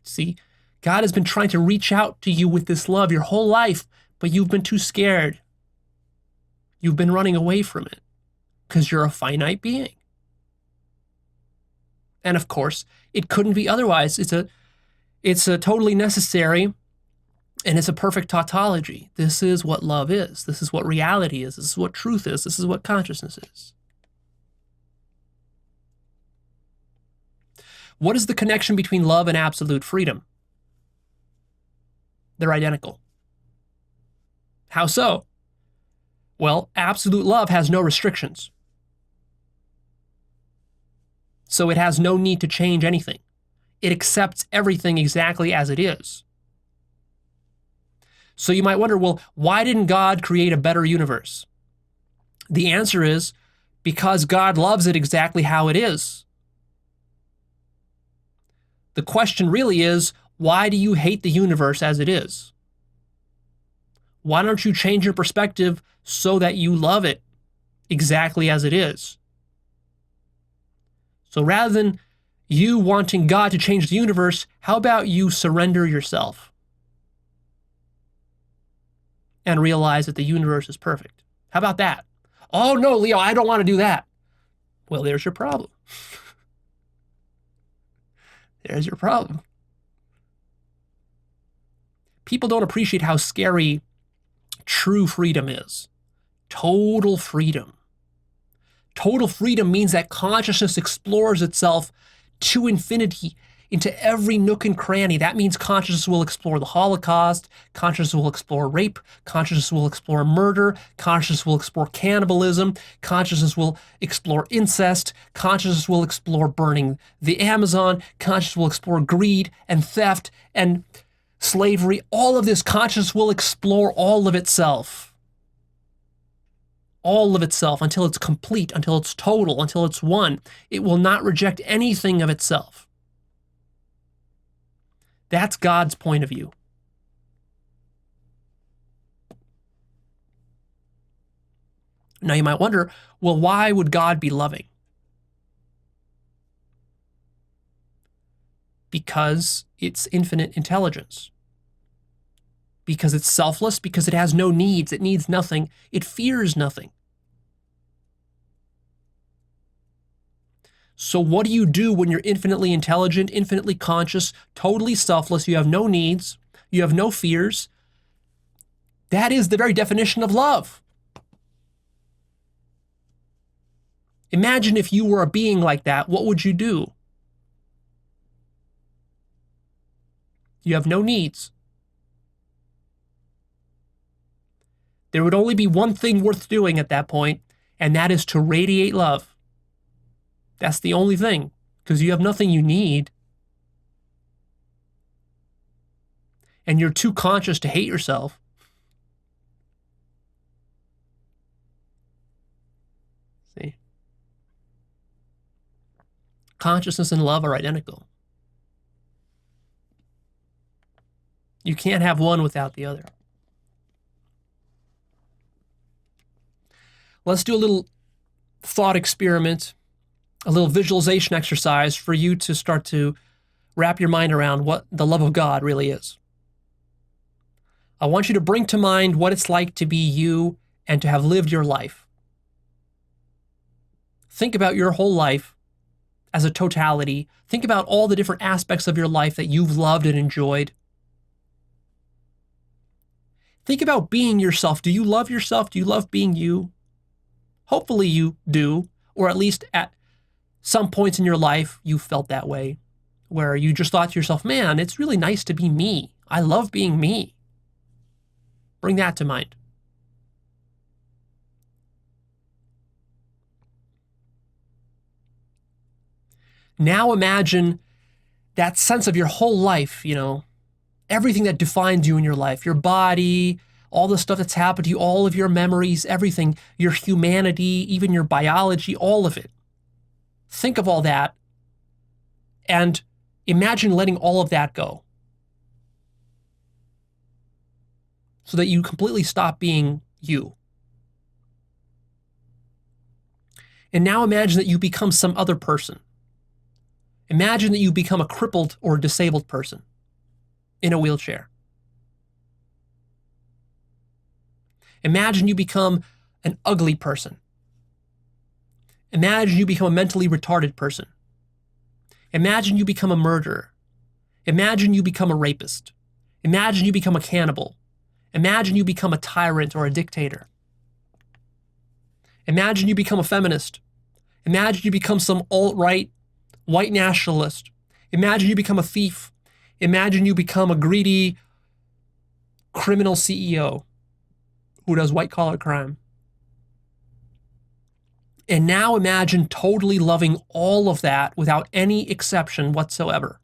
See, God has been trying to reach out to you with this love your whole life, but you've been too scared. You've been running away from it because you're a finite being. And of course, it couldn't be otherwise. It's a totally necessary, and it's a perfect tautology. This is what love is. This is what reality is. This is what truth is. This is what consciousness is. What is the connection between love and absolute freedom? They're identical. How so? Well, absolute love has no restrictions. So it has no need to change anything. It accepts everything exactly as it is. So you might wonder, well, why didn't God create a better universe? The answer is because God loves it exactly how it is. The question really is, why do you hate the universe as it is? Why don't you change your perspective so that you love it exactly as it is? So rather than you wanting God to change the universe, how about you surrender yourself and realize that the universe is perfect? How about that? Oh no, Leo, I don't want to do that. Well, there's your problem. There's your problem. People don't appreciate how scary true freedom is. Total freedom. Total freedom means that consciousness explores itself to infinity, into every nook and cranny. That means consciousness will explore the Holocaust, consciousness will explore rape, consciousness will explore murder, consciousness will explore cannibalism, consciousness will explore incest, consciousness will explore burning the Amazon, consciousness will explore greed and theft and slavery. All of this consciousness will explore all of itself. All of itself until it's complete, until it's total, until it's one. It will not reject anything of itself. That's God's point of view. Now you might wonder, well, why would God be loving? Because it's infinite intelligence. Because it's selfless, because it has no needs, it needs nothing, it fears nothing. So what do you do when you're infinitely intelligent, infinitely conscious, totally selfless, you have no needs, you have no fears? That is the very definition of love. Imagine if you were a being like that, what would you do? You have no needs. There would only be one thing worth doing at that point, and that is to radiate love. That's the only thing, because you have nothing you need. and you're too conscious to hate yourself, see, consciousness and love are identical. You can't have one without the other. Let's do a little thought experiment, a little visualization exercise for you to start to wrap your mind around what the love of God really is. I want you to bring to mind what it's like to be you and to have lived your life. Think about your whole life as a totality. Think about all the different aspects of your life that you've loved and enjoyed. Think about being yourself. Do you love yourself? Do you love being you? Hopefully you do, or at least at some points in your life you felt that way, where you just thought to yourself, man, it's really nice to be me. I love being me. Bring that to mind. Now imagine that sense of your whole life, everything that defines you in your life, your body, all the stuff that's happened to you, all of your memories, everything, your humanity, even your biology, all of it. Think of all that and imagine letting all of that go so that you completely stop being you. And now imagine that you become some other person. Imagine that you become a crippled or disabled person in a wheelchair. Imagine you become an ugly person. Imagine you become a mentally retarded person. Imagine you become a murderer. Imagine you become a rapist. Imagine you become a cannibal. Imagine you become a tyrant or a dictator. Imagine you become a feminist. Imagine you become some alt-right white nationalist. Imagine you become a thief. Imagine you become a greedy criminal CEO who does white-collar crime. And now imagine totally loving all of that without any exception whatsoever,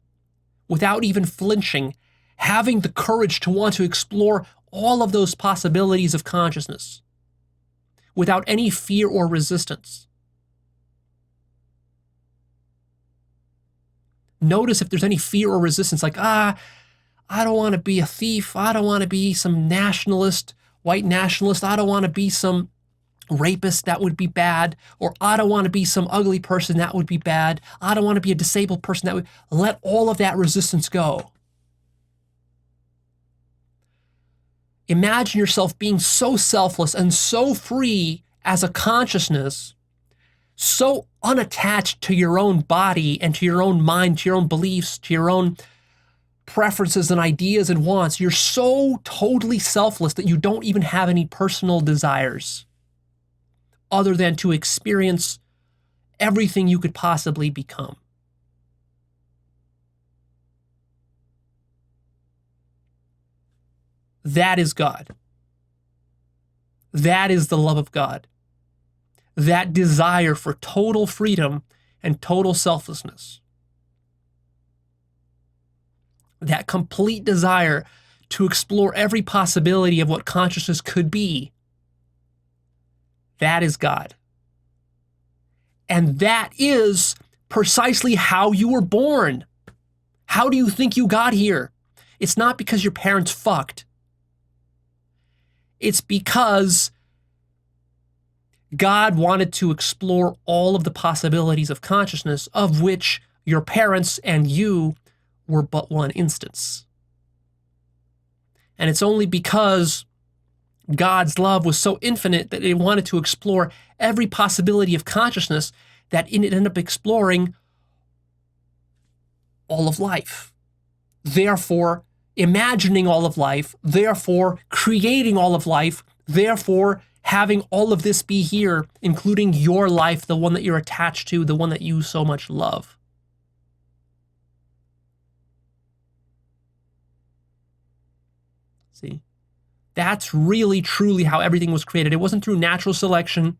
without even flinching, having the courage to want to explore all of those possibilities of consciousness without any fear or resistance. Notice if there's any fear or resistance, like, I don't want to be a thief. I don't want to be some nationalist, white nationalist. I don't want to be some rapist. That would be bad. Or I don't want to be some ugly person. That would be bad. I don't want to be a disabled person. That would let all of that resistance go. Imagine yourself being so selfless and so free as a consciousness, so unattached to your own body and to your own mind, to your own beliefs, to your own preferences and ideas and wants. You're so totally selfless that you don't even have any personal desires other than to experience everything you could possibly become. That is God. That is the love of God. That desire for total freedom and total selflessness. That complete desire to explore every possibility of what consciousness could be. That is God. And that is precisely how you were born. How do you think you got here? It's not because your parents fucked. It's because God wanted to explore all of the possibilities of consciousness, of which your parents and you were but one instance. And it's only because God's love was so infinite that it wanted to explore every possibility of consciousness that it ended up exploring all of life. Therefore, imagining all of life, therefore creating all of life, therefore having all of this be here, including your life, the one that you're attached to, the one that you so much love. See? That's really, truly how everything was created. It wasn't through natural selection.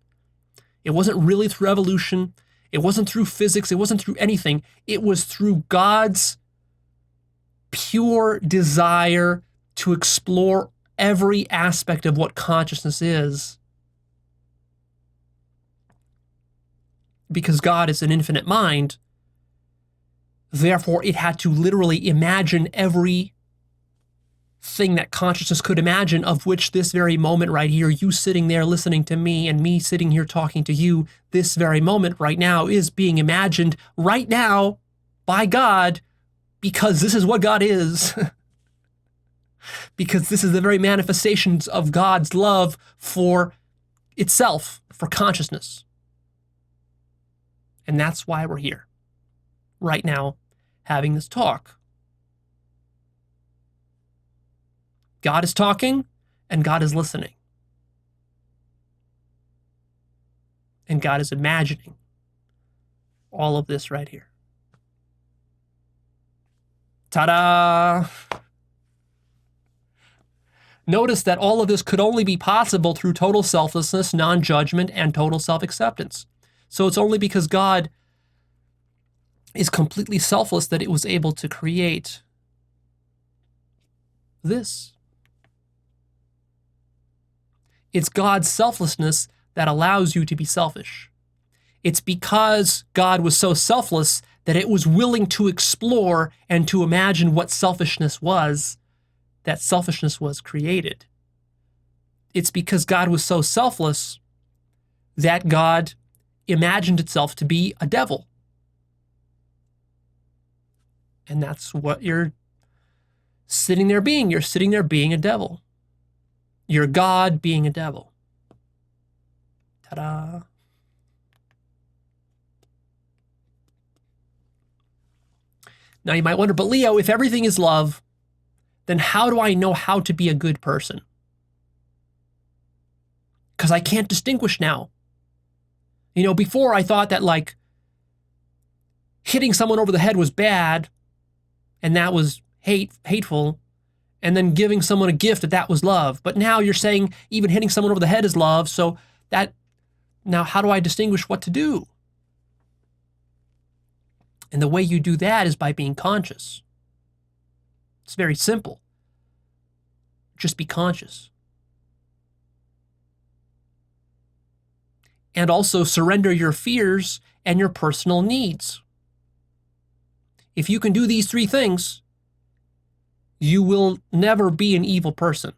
It wasn't really through evolution. It wasn't through physics. It wasn't through anything. It was through God's pure desire to explore every aspect of what consciousness is, because God is an infinite mind. Therefore, it had to literally imagine every thing that consciousness could imagine, of which this very moment right here, you sitting there listening to me and me sitting here talking to you, this very moment right now is being imagined right now by God, because this is what God is. Because this is the very manifestations of God's love for itself, for consciousness. And that's why we're here right now having this talk. God is talking and God is listening. And God is imagining all of this right here. Ta-da! Notice that all of this could only be possible through total selflessness, non-judgment, and total self-acceptance. So it's only because God is completely selfless that it was able to create this. It's God's selflessness that allows you to be selfish. It's because God was so selfless that it was willing to explore and to imagine what selfishness was, that selfishness was created. It's because God was so selfless that God imagined itself to be a devil. And that's what you're sitting there being. You're sitting there being a devil. You're God being a devil. Ta-da. Now you might wonder, but Leo, if everything is love, then how do I know how to be a good person? Because I can't distinguish now. You know, before I thought that like hitting someone over the head was bad, and that was hateful, and then giving someone a gift, that was love. But now you're saying even hitting someone over the head is love, so that, now how do I distinguish what to do? And the way you do that is by being conscious. It's very simple. Just be conscious. And also surrender your fears and your personal needs. If you can do these three things, you will never be an evil person.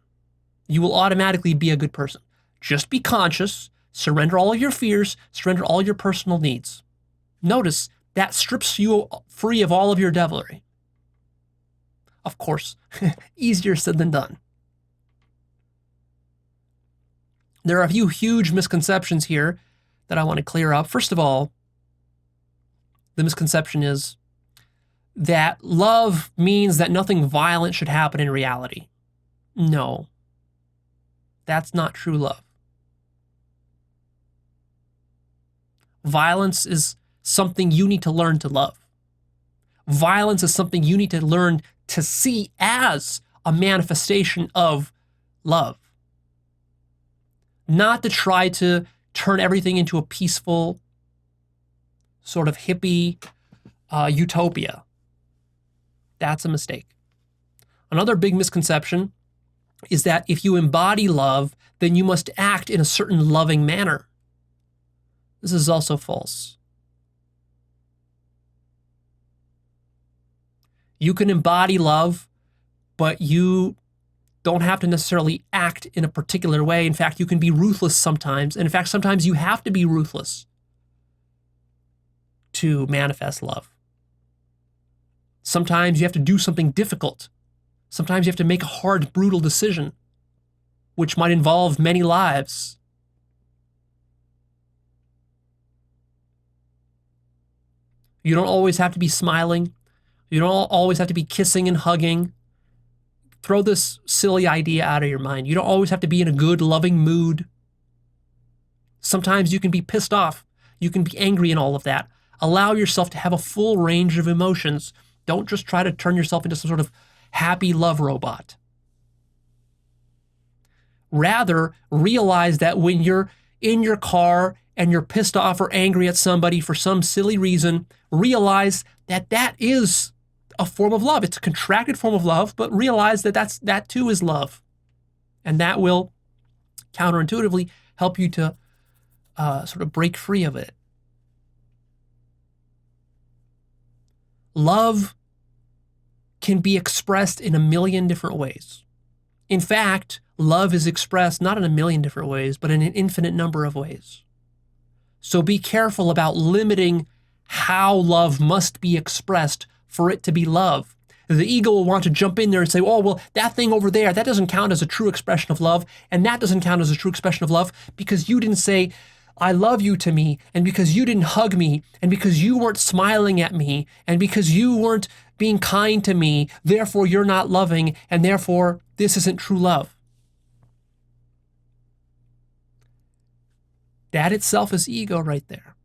You will automatically be a good person. Just be conscious, surrender all of your fears, surrender all your personal needs. Notice that strips you free of all of your devilry. Of course, easier said than done. There are a few huge misconceptions here that I want to clear up. First of all, the misconception is that love means that nothing violent should happen in reality. No, that's not true love. Violence is something you need to learn to love. Violence is something you need to learn to see as a manifestation of love. Not to try to turn everything into a peaceful, sort of hippie utopia. That's a mistake. Another big misconception is that if you embody love, then you must act in a certain loving manner. This is also false. You can embody love, but you don't have to necessarily act in a particular way. In fact, you can be ruthless sometimes. And in fact, sometimes you have to be ruthless to manifest love. Sometimes you have to do something difficult. Sometimes you have to make a hard, brutal decision, which might involve many lives. You don't always have to be smiling. You don't always have to be kissing and hugging. Throw this silly idea out of your mind. You don't always have to be in a good, loving mood. Sometimes you can be pissed off. You can be angry and all of that. Allow yourself to have a full range of emotions. Don't just try to turn yourself into some sort of happy love robot. Rather, realize that when you're in your car and you're pissed off or angry at somebody for some silly reason, realize that that is a form of love. It's a contracted form of love, but realize that that too is love. And that will counterintuitively help you to sort of break free of it. Love can be expressed in a million different ways. In fact, love is expressed not in a million different ways, but in an infinite number of ways. So be careful about limiting how love must be expressed for it to be love. The ego will want to jump in there and say, oh, well, that thing over there, that doesn't count as a true expression of love, and that doesn't count as a true expression of love because you didn't say, I love you to me, and because you didn't hug me, and because you weren't smiling at me, and because you weren't being kind to me, therefore you're not loving, and therefore this isn't true love. That itself is ego right there.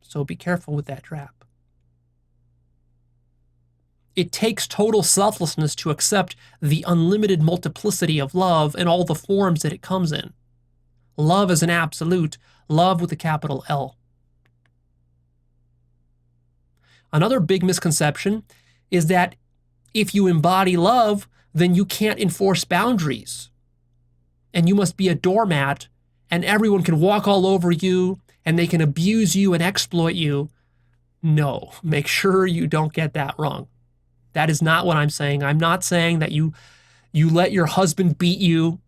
So be careful with that trap. It takes total selflessness to accept the unlimited multiplicity of love and all the forms that it comes in. Love is an absolute, love with a capital L. Another big misconception is that if you embody love, then you can't enforce boundaries. And you must be a doormat, and everyone can walk all over you, and they can abuse you and exploit you. No, make sure you don't get that wrong. That is not what I'm saying. I'm not saying that you let your husband beat you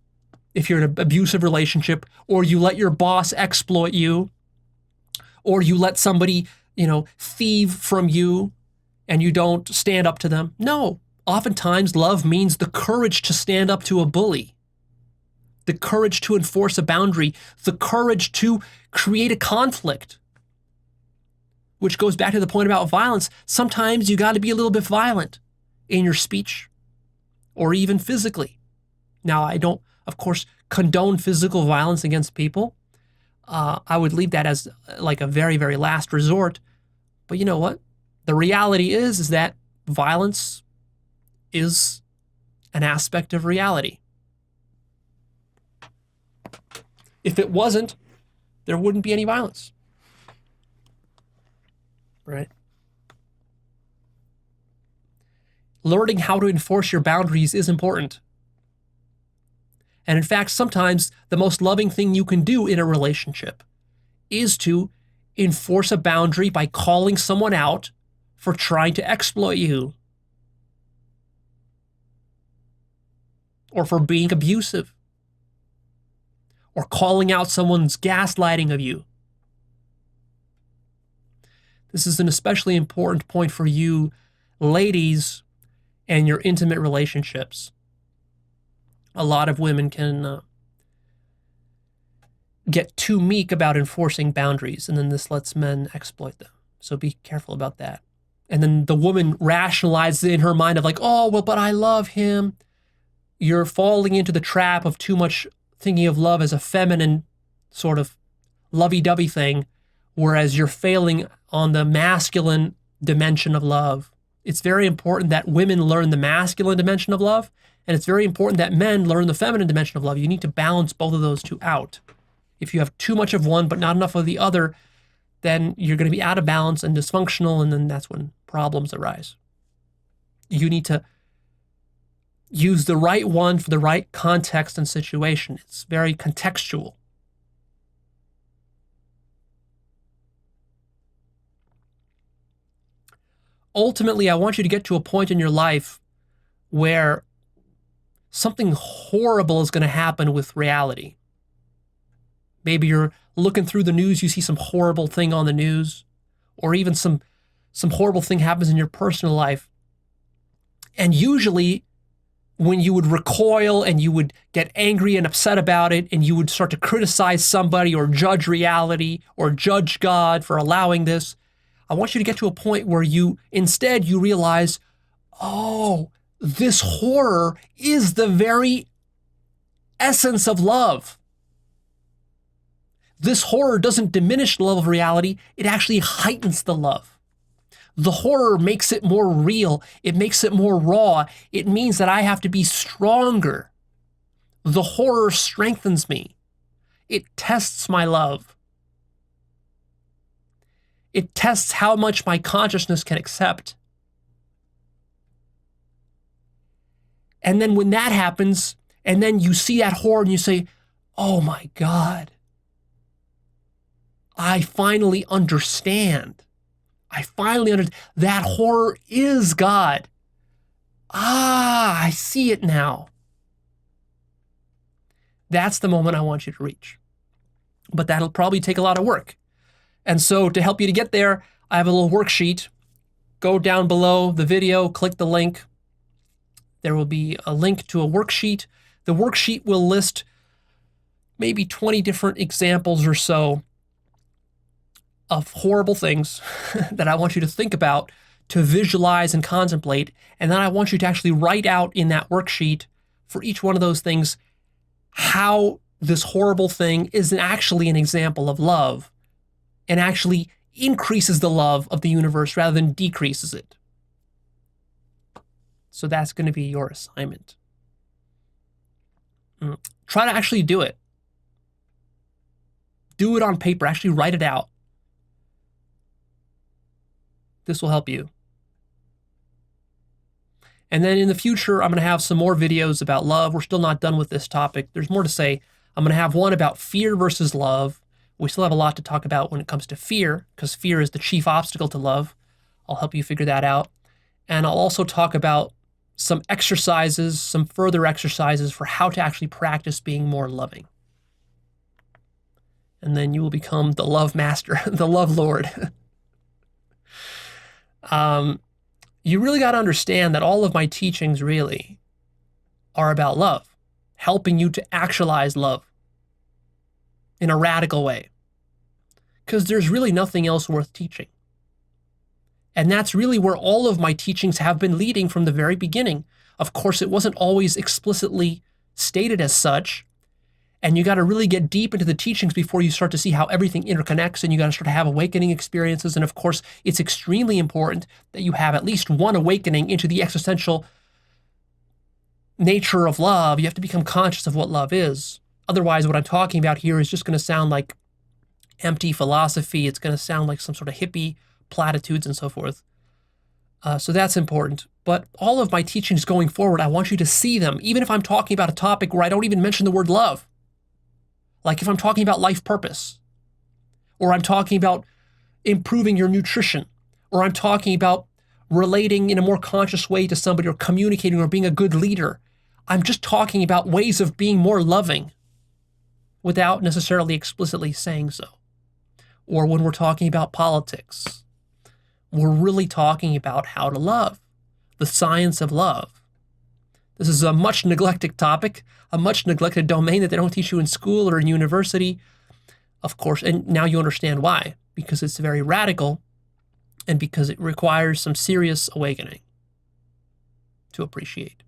if you're in an abusive relationship, or you let your boss exploit you, or you let somebody, thieve from you and you don't stand up to them. No, oftentimes love means the courage to stand up to a bully, the courage to enforce a boundary, the courage to create a conflict, which goes back to the point about violence. Sometimes you got to be a little bit violent in your speech or even physically. Now, I don't, of course, condone physical violence against people. I would leave that as like a very, very last resort. But you know what? The reality is that violence is an aspect of reality. If it wasn't, there wouldn't be any violence. Right? Learning how to enforce your boundaries is important. And in fact, sometimes the most loving thing you can do in a relationship is to enforce a boundary by calling someone out for trying to exploit you or for being abusive or calling out someone's gaslighting of you. This is an especially important point for you ladies and your intimate relationships. A lot of women can get too meek about enforcing boundaries, and then this lets men exploit them. So be careful about that. And then the woman rationalizes in her mind of like, oh, well, but I love him. You're falling into the trap of too much thinking of love as a feminine sort of lovey-dovey thing, whereas you're failing on the masculine dimension of love. It's very important that women learn the masculine dimension of love, and it's very important that men learn the feminine dimension of love. You need to balance both of those two out. If you have too much of one but not enough of the other, then you're going to be out of balance and dysfunctional, and then that's when problems arise. You need to use the right one for the right context and situation. It's very contextual. Ultimately, I want you to get to a point in your life where something horrible is going to happen with reality. Maybe you're looking through the news, you see some horrible thing on the news, or even some horrible thing happens in your personal life. And usually when you would recoil and you would get angry and upset about it, and you would start to criticize somebody or judge reality or judge God for allowing this, I want you to get to a point where you realize, oh, this horror is the very essence of love. This horror doesn't diminish the love of reality, it actually heightens the love. The horror makes it more real, it makes it more raw, it means that I have to be stronger. The horror strengthens me. It tests my love. It tests how much my consciousness can accept. And then when that happens, and then you see that horror and you say, oh my God, I finally understand. I finally understand. That horror is God. Ah, I see it now. That's the moment I want you to reach. But that'll probably take a lot of work. And so to help you to get there, I have a little worksheet. Go down below the video, click the link. There will be a link to a worksheet. The worksheet will list maybe 20 different examples or so of horrible things that I want you to think about, to visualize and contemplate. And then I want you to actually write out in that worksheet for each one of those things how this horrible thing is actually an example of love and actually increases the love of the universe rather than decreases it. So that's going to be your assignment. Try to actually do it. Do it on paper. Actually write it out. This will help you. And then in the future, I'm going to have some more videos about love. We're still not done with this topic. There's more to say. I'm going to have one about fear versus love. We still have a lot to talk about when it comes to fear, because fear is the chief obstacle to love. I'll help you figure that out. And I'll also talk about some exercises, some further exercises for how to actually practice being more loving. And then you will become the love master, the love lord. You really got to understand that all of my teachings really are about love, helping you to actualize love in a radical way. Because there's really nothing else worth teaching. And that's really where all of my teachings have been leading from the very beginning. Of course, it wasn't always explicitly stated as such. And you got to really get deep into the teachings before you start to see how everything interconnects, and you got to start to have awakening experiences. And of course, it's extremely important that you have at least one awakening into the existential nature of love. You have to become conscious of what love is. Otherwise, what I'm talking about here is just going to sound like empty philosophy. It's going to sound like some sort of hippie platitudes and so forth. So that's important. But all of my teachings going forward, I want you to see them, even if I'm talking about a topic where I don't even mention the word love. Like if I'm talking about life purpose, or I'm talking about improving your nutrition, or I'm talking about relating in a more conscious way to somebody, or communicating, or being a good leader. I'm just talking about ways of being more loving without necessarily explicitly saying so. Or when we're talking about politics, we're really talking about how to love, the science of love. This is a much neglected topic, a much neglected domain that they don't teach you in school or in university, of course, and now you understand why, because it's very radical and because it requires some serious awakening to appreciate.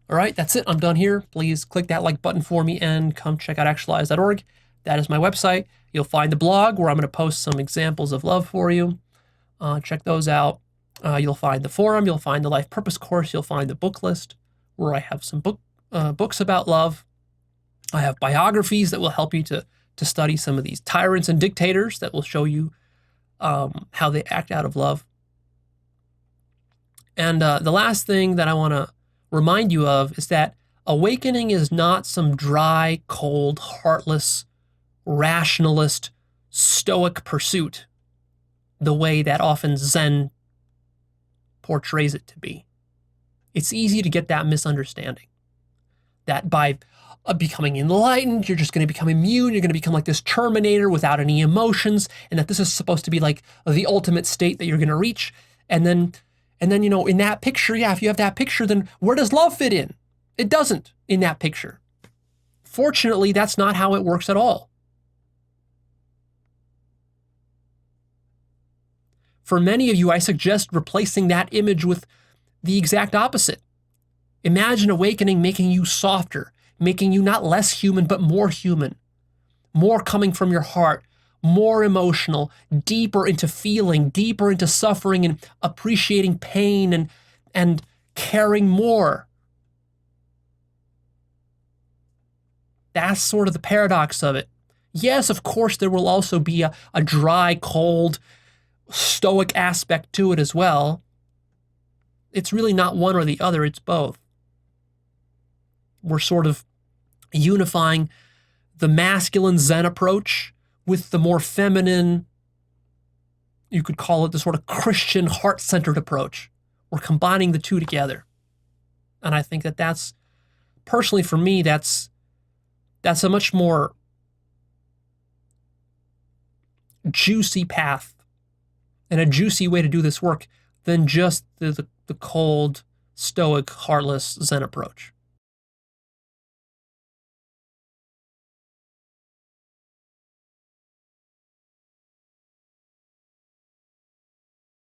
All right, that's it. I'm done here. Please click that like button for me and come check out actualize.org. That is my website. You'll find the blog where I'm going to post some examples of love for you. Check those out. You'll find the forum. You'll find the life purpose course. You'll find the book list where I have some books about love. I have biographies that will help you to study some of these tyrants and dictators that will show you how they act out of love. And the last thing that I want to remind you of is that awakening is not some dry, cold, heartless, rationalist, stoic pursuit, the way that often Zen portrays it to be. It's easy to get that misunderstanding, that by becoming enlightened, you're just going to become immune, you're going to become like this Terminator without any emotions, and that this is supposed to be like the ultimate state that you're going to reach. And then, you know, in that picture, yeah, if you have that picture, then where does love fit in? It doesn't in that picture. Fortunately, that's not how it works at all. For many of you, I suggest replacing that image with the exact opposite. Imagine awakening making you softer, making you not less human, but more human, more coming from your heart, more emotional, deeper into feeling, deeper into suffering and appreciating pain and caring more. That's sort of the paradox of it. Yes, of course, there will also be a dry, cold, stoic aspect to it as well. it's really not one or the other, it's both. We're sort of unifying the masculine Zen approach with the more feminine, you could call it the sort of Christian heart-centered approach. We're combining the two together. And I think that that's, personally for me, that's a much more juicy path and a juicy way to do this work than just the cold, stoic, heartless Zen approach.